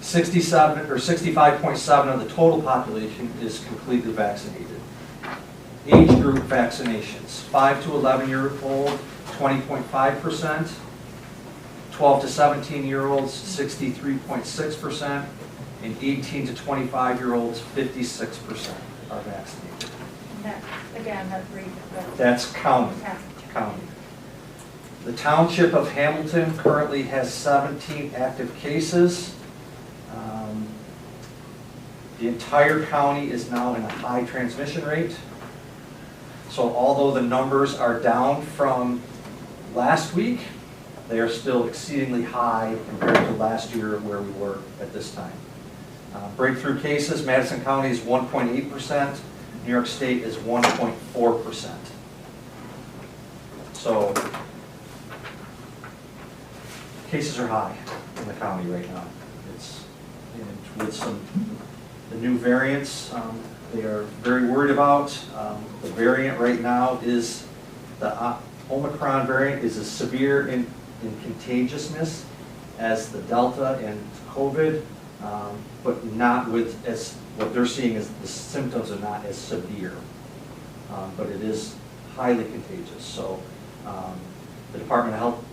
67 or 65.7 of the total population is completely vaccinated. Age group vaccinations, 5 to 11 year old, 20.5%. 12 to 17-year-olds, 63.6%, and 18 to 25-year-olds, 56% are vaccinated. That, again, that's region. That's county. County. The Township of Hamilton currently has 17 active cases. The entire county is now in a high transmission rate. So although the numbers are down from last week, they are still exceedingly high compared to last year where we were at this time. Breakthrough cases, Madison County is 1.8%, New York State is 1.4%. So cases are high in the county right now. It's with the new variants they are very worried about. The variant right now is the Omicron variant is as severe in contagiousness as the Delta and COVID, but not with as what they're seeing is the symptoms are not as severe, but it is highly contagious. So the Department of Health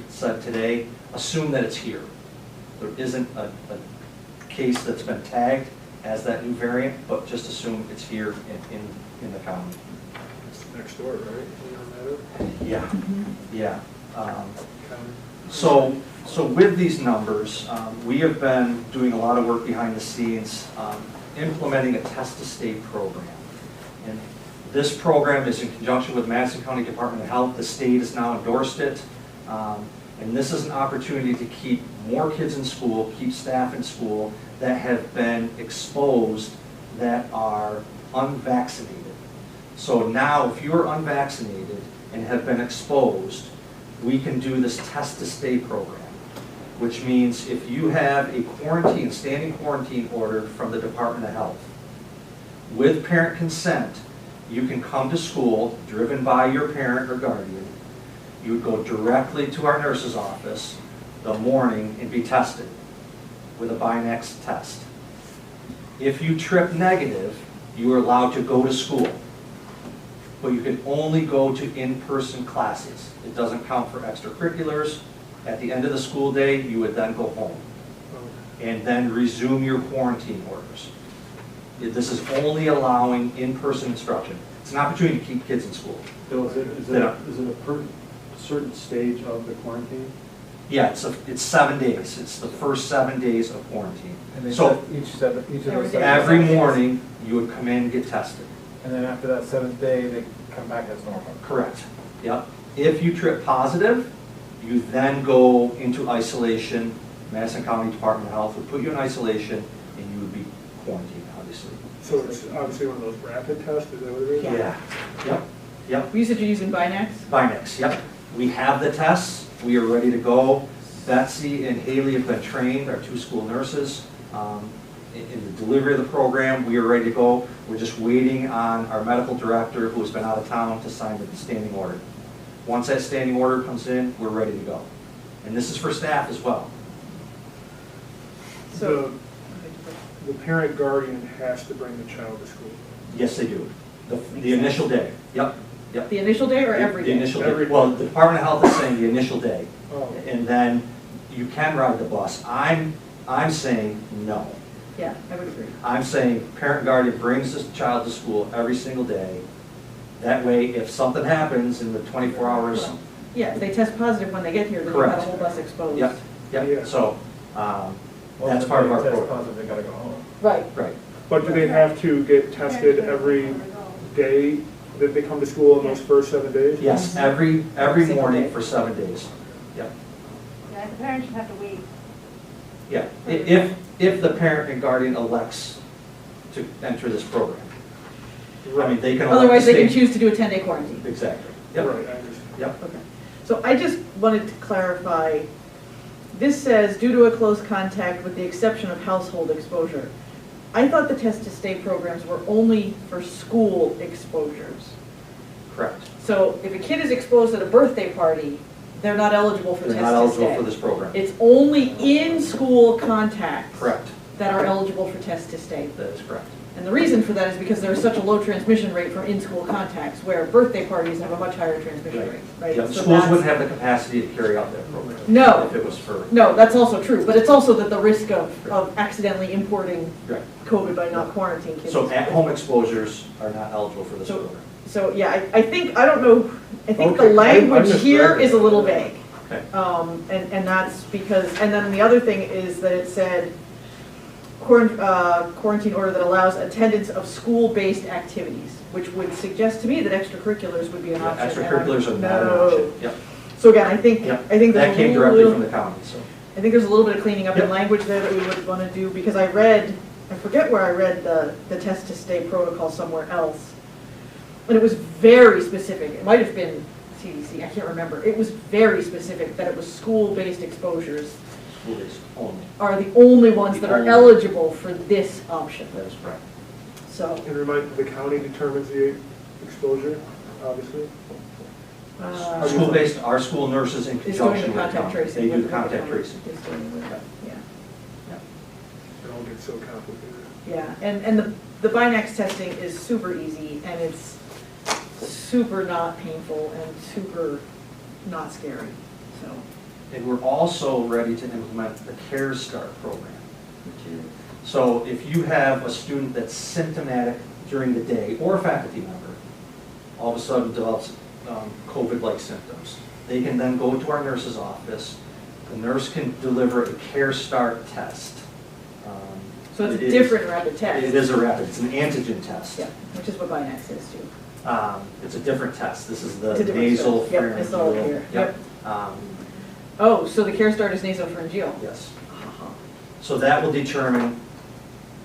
said today, assume that it's here. There isn't a case that's been tagged as that new variant, but just assume it's here in the county. It's next door, right? Yeah, yeah. So with these numbers, we have been doing a lot of work behind the scenes, implementing a test-to-stay program. And this program is in conjunction with Madison County Department of Health. The state has now endorsed it. And this is an opportunity to keep more kids in school, keep staff in school that have been exposed that are unvaccinated. So now if you're unvaccinated and have been exposed, we can do this test-to-stay program, which means if you have a quarantine, standing quarantine order from the Department of Health, with parent consent, you can come to school, driven by your parent or guardian. You would go directly to our nurse's office the morning and be tested with a Binax test. If you trip negative, you are allowed to go to school, but you can only go to in-person classes. It doesn't count for extracurriculars. At the end of the school day, you would then go home and then resume your quarantine orders. This is only allowing in-person instruction. It's an opportunity to keep kids in school. Bill, is it a certain stage of the quarantine? Yeah, it's 7 days. It's the first 7 days of quarantine. And they So each of those every morning, you would come in and get tested. And then after that 7th day, they come back as normal. Correct. Yep. If you trip positive, you then go into isolation. Madison County Department of Health would put you in isolation, and you would be quarantined, obviously. So it's obviously one of those rapid tests, is that what it is? Yeah. Yep. Yep. You said you're using Binax? Binax, yep. We have the tests. We are ready to go. Betsy and Haley have been trained, our 2 school nurses, in the delivery of the program. We are ready to go. We're just waiting on our medical director, who has been out of town, to sign the standing order. Once that standing order comes in, we're ready to go. And this is for staff as well. So the parent guardian has to bring the child to school? Yes, they do. The initial day. Yep. Yep. The initial day or every day? The initial day. Well, the Department of Health is saying the initial day. Oh. And then you can ride the bus. I'm I'm saying no. Yeah, I would agree. I'm saying parent and guardian brings this child to school every single day. That way, if something happens in the 24 hours. Yeah, if they test positive when they get here, then you've got a whole bus exposed. Yep, yep, so, Well, that's if part of they our test program. positive, they gotta go home. Right. Right. But do they have to get tested every day that they come to school in those first 7 days? Yes, every morning for 7 days. Yep. Yeah, the parents should have to wait. Yeah, if the parent and guardian elects to enter this program. I mean, they can. elect Otherwise, to they can stay- choose to do a 10-day quarantine. Exactly. Yep. Right, I understand. Yep. Okay. So I just wanted to clarify, this says, due to a close contact with the exception of household exposure. I thought the test to stay programs were only for school exposures. Correct. So if a kid is exposed at a birthday party, they're not eligible for They're test not to eligible stay. for this program. It's only in-school contacts Correct. that are eligible for test to stay. That is correct. And the reason for that is because there's such a low transmission rate from in-school contacts, where birthday parties have a much higher transmission rate, right? Yep. So Schools that's- wouldn't have the capacity to carry out that program. No. If it was for. No, that's also true, but it's also that the risk of accidentally importing Right. COVID by not quarantining kids. So at-home exposures are not eligible for this So- program. So, yeah, I think, I don't know, I think the Okay, I language misread here is a it. little vague. Okay. And that's because, and then the other thing is that it said quarantine order that allows attendance of school-based activities, which would suggest to me that extracurriculars would be an Yeah, option. and extracurriculars are not an no. option. Yep. So again, I think Yep. there's That came a directly little, from the county, so. I think there's a little bit of cleaning up in Yep. language there that we would want to do, because I forget where I read the test to stay protocol somewhere else. And it was very specific. It might have been CDC, I can't remember. It was very specific that it was school-based exposures School-based only. are the only ones that are only. eligible for this option. That is correct. So, And remind, the county determines the exposure, obviously? School-based, our school nurses in is doing the conjunction with the contact county. tracing. They do with the contact county. tracing. Is doing with it, yeah. It all gets so complicated. Yeah, and the Binax testing is super easy, and it's super not painful and super not scary, so. And we're also ready to implement the Care Start program. Which is, So if you have a student that's symptomatic during the day, or a faculty member, all of a sudden develops COVID-like symptoms, they can then go to our nurse's office. The nurse can deliver a Care Start test. So it's a It is- different rapid test. It is a rapid, it's an antigen test. Yeah, which is what Binax is too. It's a different test. This is the It's a different nasal test. Yep, it's all pharyngeal. here. Yep. Oh, so the Care Start is nasopharyngeal? Yes. So that will determine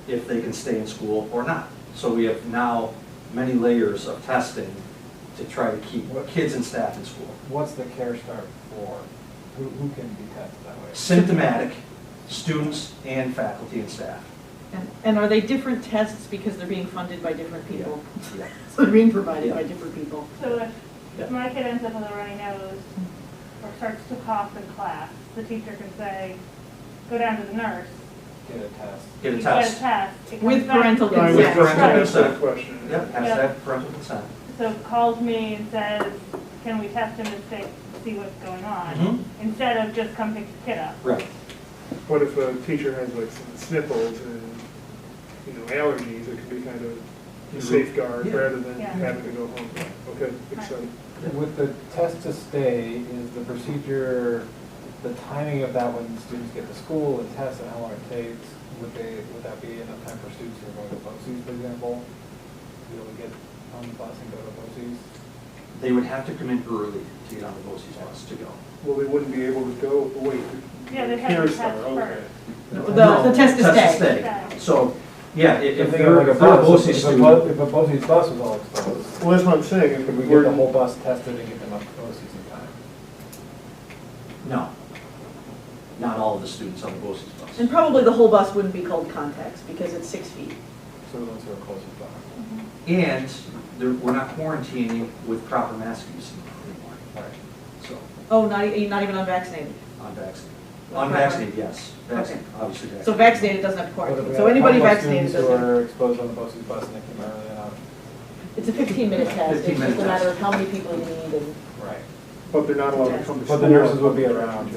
if they can stay in school or not. So we have now many layers of testing to try to keep kids and staff in school. What's the Care Start for? Who can be tested that way? Symptomatic students and faculty and staff. And are they different tests because they're being funded by different people? Yeah. So they're being provided by different people? So if Yeah. my kid ends up with a runny nose or starts to cough in class, the teacher can say, go down to the nurse. Get a test. Get a You test. Get a test. It With comes back- parental consent. With parental Right. consent. Question. Yep, has to have parental consent. So calls me and says, can we test him to see what's going on? Mhm. Instead of just come pick your kid up. Right. What if a teacher has like some sniffles and, allergies? It can be kind of a safeguard Yeah. rather than Yeah. having to go home. Okay, makes sense. With the test to stay, is the procedure, the timing of that when students get to school and test and how long it takes, would that be enough time for students who are going to BOCES, for example? To be able to get on the bus and go to BOCES? They would have to come in early to get on the BOCES bus to go. Well, they wouldn't be able to go, wait. Yeah, they'd have to Care test Start, okay. first. The test to stay. Stay. So, yeah, I'm if thinking they're like a a bus, BOCES if a student. if a BOCES bus was all exposed, Well, that's what I'm saying. could we get We're- the whole bus tested and get them up to BOCES in time? No. Not all of the students on the BOCES bus. And probably the whole bus wouldn't be called contacts because it's 6 feet. So the ones who are closest by. And we're not quarantining with proper mask use anymore. Right. So, Oh, not even unvaccinated. unvaccinated. Well, Unvaccinated, yes. Okay. Obviously So vaccinated. vaccinated doesn't have to What if quarantine. we So have anybody a couple of vaccinated students doesn't. who are exposed on the BOCES bus and they came early enough? It's a 15-minute test. It's 15-minute just a matter test. of how many people you need and. Right. But they're not allowed to come to But school. the nurses will be around.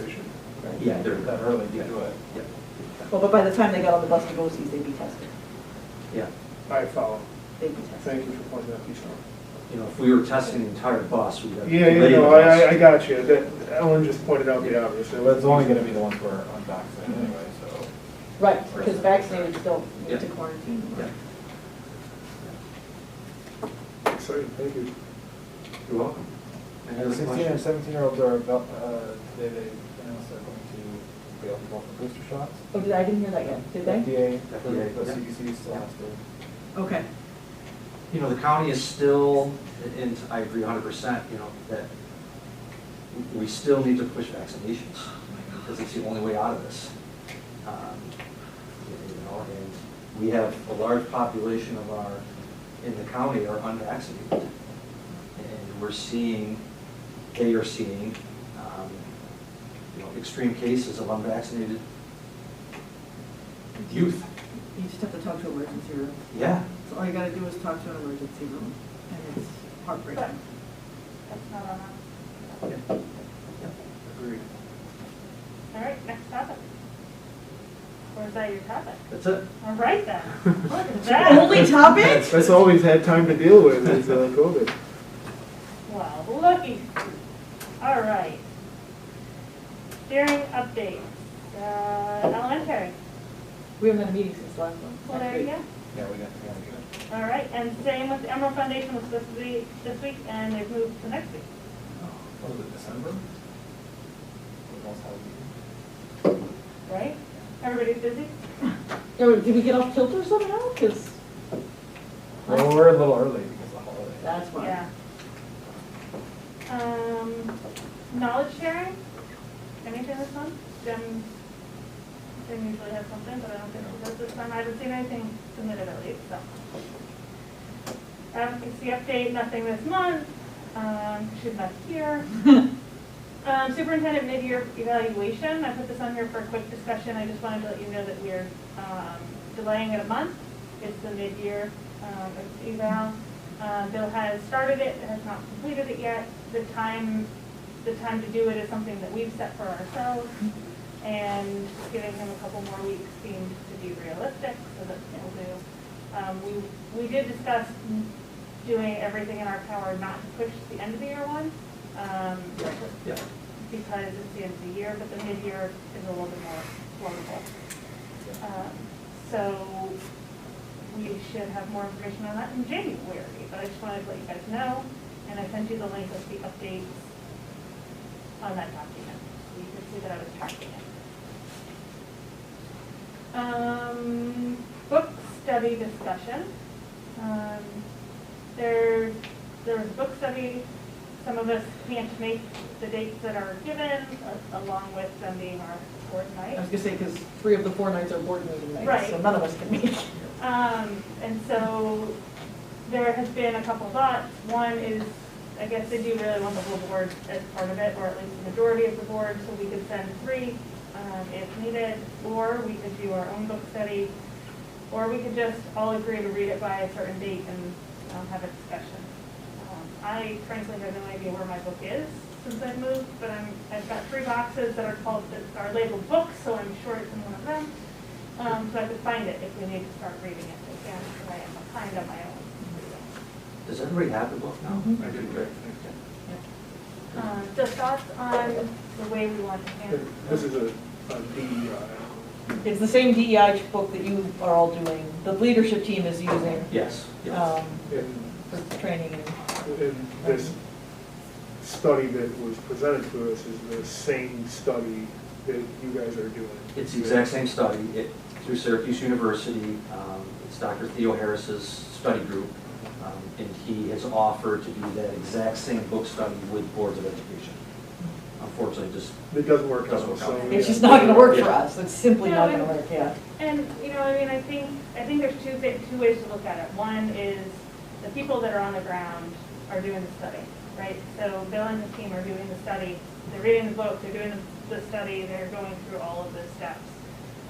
Yeah, they're. That early to Yeah. do it. Yeah. Well, but by the time they got on the bus to BOCES, they'd be tested. Yeah. I follow. They'd be tested. Thank you for pointing that piece out. You know, if we were testing the entire bus, we'd have. Yeah, delay no, the bus. I got you. That, Ellen just pointed out the obvious. But it's only gonna be the ones who are unvaccinated anyway, so. Right, because vaccinated don't Yeah. need to quarantine. Yeah. Exciting, thank you. You're welcome. Any And other 16 and questions? 17-year-olds are about, today they announced they're going to be eligible for booster shots. Oh, I didn't hear that yet, did they? FDA, FDA, the yeah. CDC still has to. Okay. You know, the county is still, and I agree 100%, you know, that we still need to push vaccinations because it's the only way out of this. You know, and we have a large population of our, in the county are unvaccinated. And we're seeing, they are seeing, you know, extreme cases of unvaccinated youth. You just have to talk to emergency room. Yeah. So all you gotta do is talk to an emergency room, and it's heartbreaking. That's not on us. Agreed. All right, next topic. Or is that your topic? That's it. All right then. Look at that. Only topic? That's all we've had time to deal with is COVID. Wow, looky. All right. Steering update. Elementary. We haven't had a meeting since last one. Well, there you go. Yeah, we got to. All right, and same with the Emerald Foundation was supposed to be this week, and they've moved to next week. What was it, December? We almost had a meeting. Right? Everybody's busy? Did we get off kilter somehow? Because Well, we're a little early because of the holiday. that's why. Yeah. Knowledge sharing? Anything this month? Jim usually has something, but I don't think he does this time. I haven't seen anything submitted at least, so. Advocacy update, nothing this month. She's not here. Superintendent mid-year evaluation. I put this on here for a quick discussion. I just wanted to let you know that we're delaying it a month. It's the mid-year eval. Bill has started it, has not completed it yet. The time to do it is something that we've set for ourselves, and giving him a couple more weeks seemed to be realistic, so that's what we'll do. We did discuss doing everything in our power not to push the end of the year one, Yeah. because it's the end of the year, but the mid-year is a little bit more floatable. So we should have more information on that in January, but I just wanted to let you guys know, and I sent you the link of the updates on that document, so you can see that I was tracking it. Book study discussion. There was a book study. Some of us can't make the dates that are given, along with them being our board night. I was gonna say, because 3 of the 4 nights are board meeting nights, Right. so none of us can make it. And so there has been a couple thoughts. One is, I guess they do really want the whole board as part of it, or at least the majority of the board, so we could send 3 if needed, or we could do our own book study, or we could just all agree to read it by a certain date and have a discussion. I frankly have no idea where my book is since I've moved, but I've got 3 boxes that are labeled books, so I'm sure it's in one of them. So I could find it if we need to start reading it again, because I am behind on my own. Does everybody have the book now? Mhm. I do, great. So thoughts on the way we want to handle This is a DEI. It's the same DEI book that you are all doing, the leadership team is using. Yes, yes. For training and. And this study that was presented to us is the same study that you guys are doing. It's the exact same study, through Syracuse University. It's Dr. Theo Harris's study group, and he has offered to do that exact same book study with boards of education. Unfortunately, just It doesn't work out. doesn't work out. It's just not gonna work for Yeah. us, it's simply not gonna work, yeah. And, I mean, I think there's two ways to look at it. One is the people that are on the ground are doing the study, right? So Bill and his team are doing the study, they're reading the book, they're doing the study, they're going through all of the steps.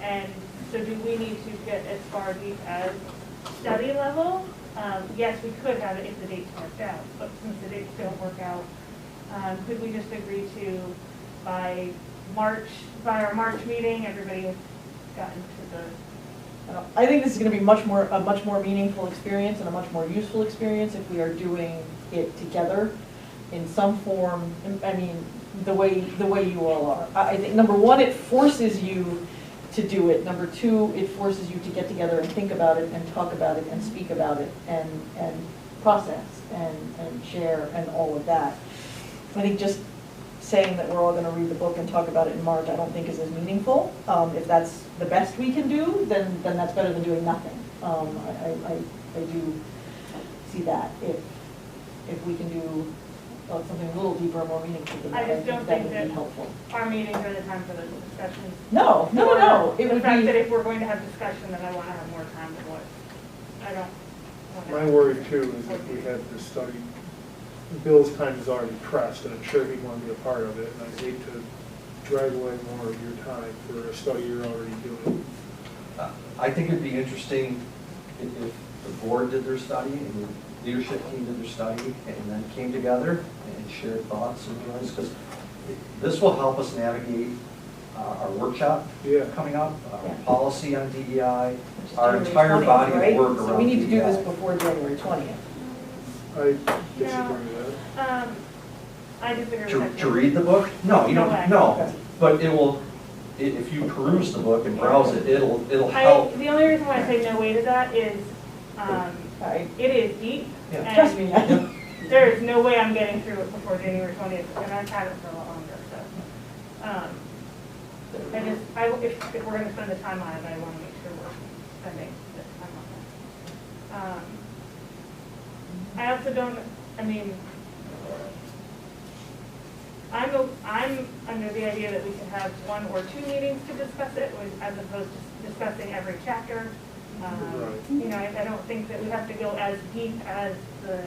And so do we need to get as far deep as study level? Yes, we could have it if the dates worked out, but since the dates don't work out, could we just agree to, by our March meeting, everybody gotten to the, I think this is going to be a much more meaningful experience and a much more useful experience if we are doing it together in some form. I mean, the way you all are. I think number one, it forces you to do it. Number two, it forces you to get together and think about it and talk about it and speak about it and process and share and all of that. I think just saying that we're all going to read the book and talk about it in March, I don't think is as meaningful. If that's the best we can do, then that's better than doing nothing. I do see that. If we can do something a little deeper and more meaningful than that, I just don't that think would that be helpful. our meetings are the time for those discussions. No. It The would fact be, that if we're going to have discussion, then I want to have more time to what, I don't. My worry too is if we had this study, Bill's time is already pressed, and I'm sure he'd want to be a part of it, and I hate to drag away more of your time for a study you're already doing. I think it'd be interesting if the board did their study and the leadership team did their study and then came together and shared thoughts and feelings, because this will help us navigate our workshop coming up, policy on DEI, our entire January 20th, body right? of work around So we need to do DEI. this before January 20th. I disagree with that. I disagree with that. To read the book? No, you No don't, way. no, but it will, if you peruse the book and browse it, it'll help. The only reason why I say no way to that is, it is deep. Yeah. And Trust me. there is no way I'm getting through it before January 20th, and I've had it for a lot longer, so. If we're gonna spend the time on it, I wanna make sure we're spending this time on it. I also don't, I mean, I'm under the idea that we could have 1 or 2 meetings to discuss it, as opposed to discussing every chapter. You know, I don't think that we have to go as deep as the.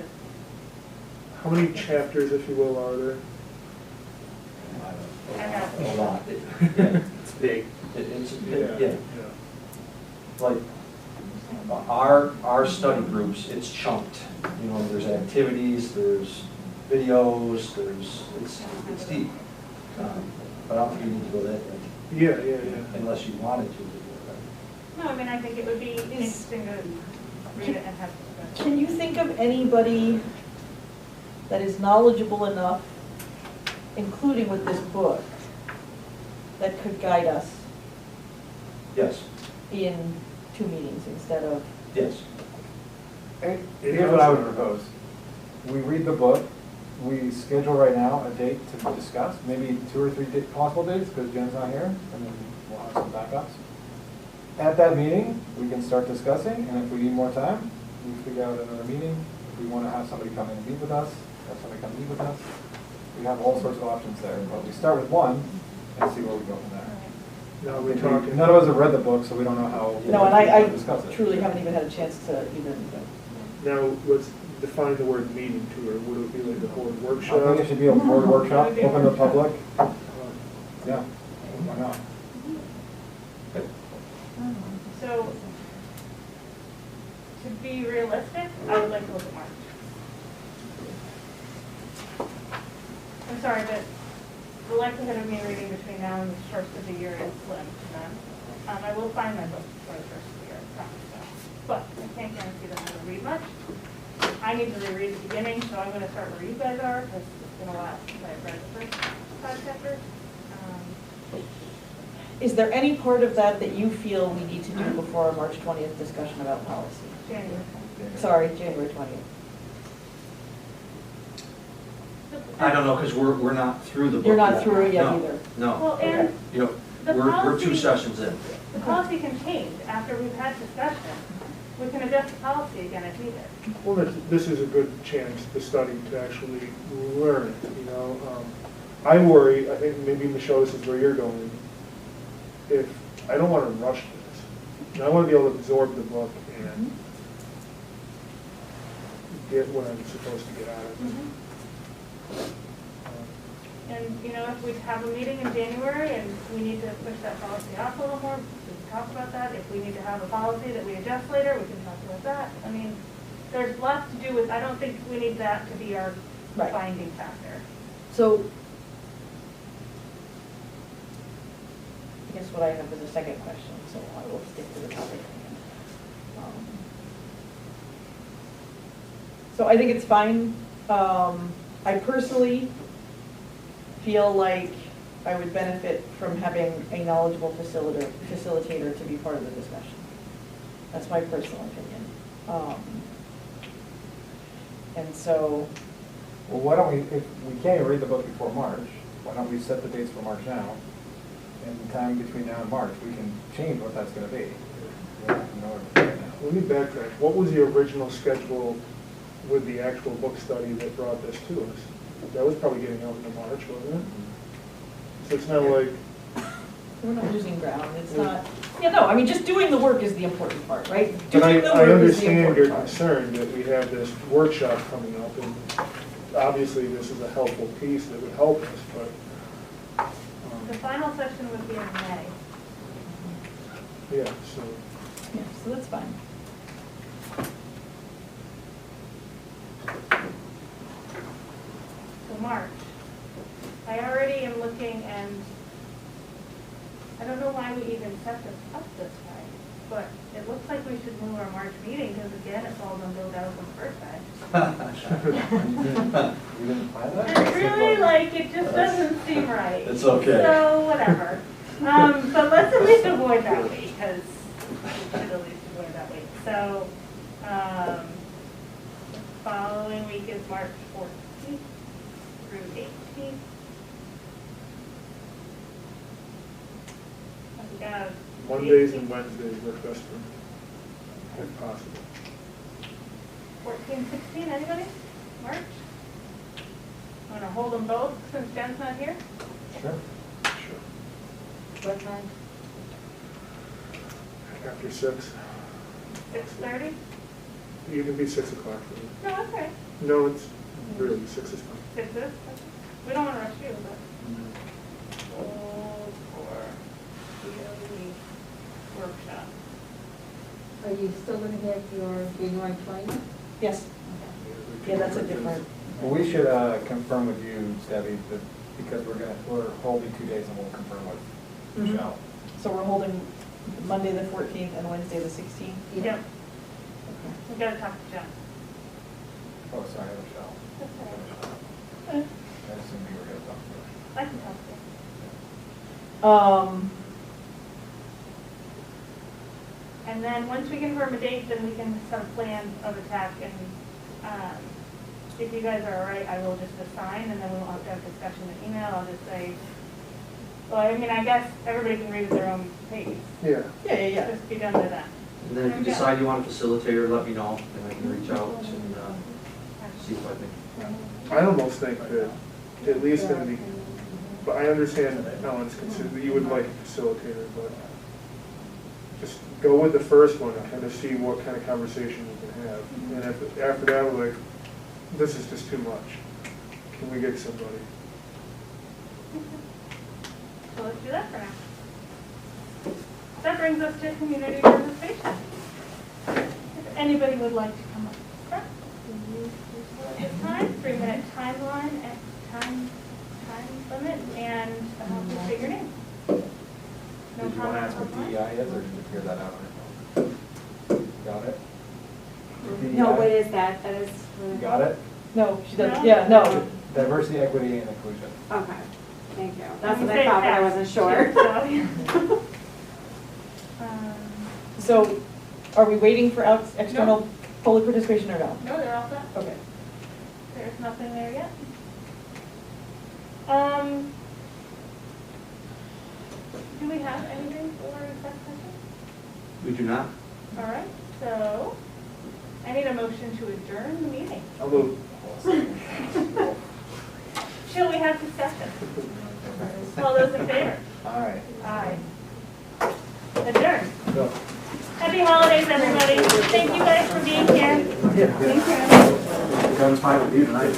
How many chapters, if you will, are there? A lot. It's big. Yeah. Like, our study groups, it's chunked. You know, there's activities, there's videos, it's deep. But I don't think you need to go that deep. Yeah. Unless you wanted to. No, I mean, I think it would be interesting to read it and have discussion. Can you think of anybody that is knowledgeable enough, including with this book, that could guide us Yes. in 2 meetings instead of? Yes. Here's what I would propose. We read the book, we schedule right now a date to discuss, maybe 2 or 3 possible dates, because Jen's not here, and then we'll have some backups. At that meeting, we can start discussing, and if we need more time, we figure out another meeting. If we want to have somebody come in and meet with us, have somebody come meet with us. We have all sorts of options there, but we start with one and see where we go from there. Now we're talking. None of us have read the book, so we don't know how No, and I discuss it. truly haven't even had a chance to even. Now, let's define the word meeting to her. Would it be like a board I workshop? think it should be a board workshop, open to the public. Yeah, why not? So, to be realistic, I would like to look at March. I'm sorry, but the likelihood of me reading between now and the first of the year is slim. I will find my book for the first of the year, I promise so. But I can't guarantee that I'm going to read much. I need to reread the beginning, so I'm going to start where you guys are, because it's been a while since I've read the first 5 chapters. Is there any part of that that you feel we need to do before our March 20th discussion about policy? January. Sorry, January 20th. I don't know, because we're not through the book. You're not through it yet No, either. No. Well, and You know, the we're 2 policy- sessions in. The policy can change after we've had discussion. We can adjust the policy again if needed. Well, this is a good chance to study, to actually learn it, you know. I worry, I think maybe Michelle, this is where you're going, if, I don't want to rush this. And I want to be able to absorb the book and get what I'm supposed to get out of it. And, you know, if we have a meeting in January and we need to push that policy off a little more, we can talk about that. If we need to have a policy that we adjust later, we can talk about that. I mean, there's lots to do with, I don't think we need that to be our binding factor. So guess what I have is a second question, so I will stick to the topic. So I think it's fine. I personally feel like I would benefit from having a knowledgeable facilitator to be part of the discussion. That's my personal opinion. And so. Well, why don't we, if we can't even read the book before March, why don't we set the dates for March now? And the time between now and March, we can change what that's going to be. Let me backtrack. What was the original schedule with the actual book study that brought this to us? That was probably getting out into March, wasn't it? So it's not like... We're not losing ground. It's not... Yeah, no, I mean, just doing the work is the important part, right? But Doing the I work is the understand your important part. concern that we have this workshop coming up, and obviously this is a helpful piece that would help us, but... The final session would be in May. Yeah, so... Yeah, so that's fine. So March. I already am looking, and I don't know why we even set this up this way, but it looks like we should move our March meeting, because again, it's all going to go down on Thursday. You didn't plan that? It's really like, it just doesn't seem right. It's okay. So, whatever. But let's at least avoid that week, because we should at least avoid that week. So, the following week is March 14th through 18th. We got Mondays and Wednesdays work best for me, if possible. 14, 16, anybody? March? Want to hold them both since Jen's not here? Sure. Sure. What time? After 6. 6:30? You can be 6 o'clock for me. No, that's right. No, it's really 6 is fine. 6 is? We don't want to rush you, but. Hold for BOE workshop. Are you still going to have your January 20th? Yes. Yeah, that's a different. Well, we should confirm with you, Debbie, that because we're holding 2 days and we'll confirm with Michelle. So we're holding Monday the 14th and Wednesday the 16th? Yep. We gotta talk to Jen. Oh, sorry, Michelle. That's all right. I assumed you were going to talk to her. I can talk to you. And then once we confirm a date, then we can set a plan of attack, and if you guys are all right, I will just assign, and then we won't have to have discussion in email. I'll just say, well, I mean, I guess everybody can read at their own pace. Yeah. Yeah. Just be done with that. And then if you decide you want a facilitator, let me know, and I can reach out and see if I think. I almost think that at least in the, but I understand Ellen's concern that you would like a facilitator, but just go with the first one and kind of see what kind of conversation we can have. And if after that we're like, this is just too much, can we get somebody? So let's do that for now. That brings us to community participation. If anybody would like to come up front, please do so at this time. 3-minute timeline and time limit, and just state your name. No Did you want to ask what DEI is, or did you figure that out? Got it? No, what is that? That is. Got it? No, she doesn't. No? Yeah, no. Diversity, equity, and inclusion. Okay, thank you. That's what I thought, but I wasn't sure. So, are we waiting for external public participation or no? No, they're all set. Okay. There's nothing there yet. Do we have anything for exec session? We do not. All right, so I need a motion to adjourn the meeting. I'll move. Shall we have discussion? All those in favor? Aye. Aye. Adjourn. Happy holidays, everybody. Thank you guys for being here. Thank you. Guns fine with you tonight.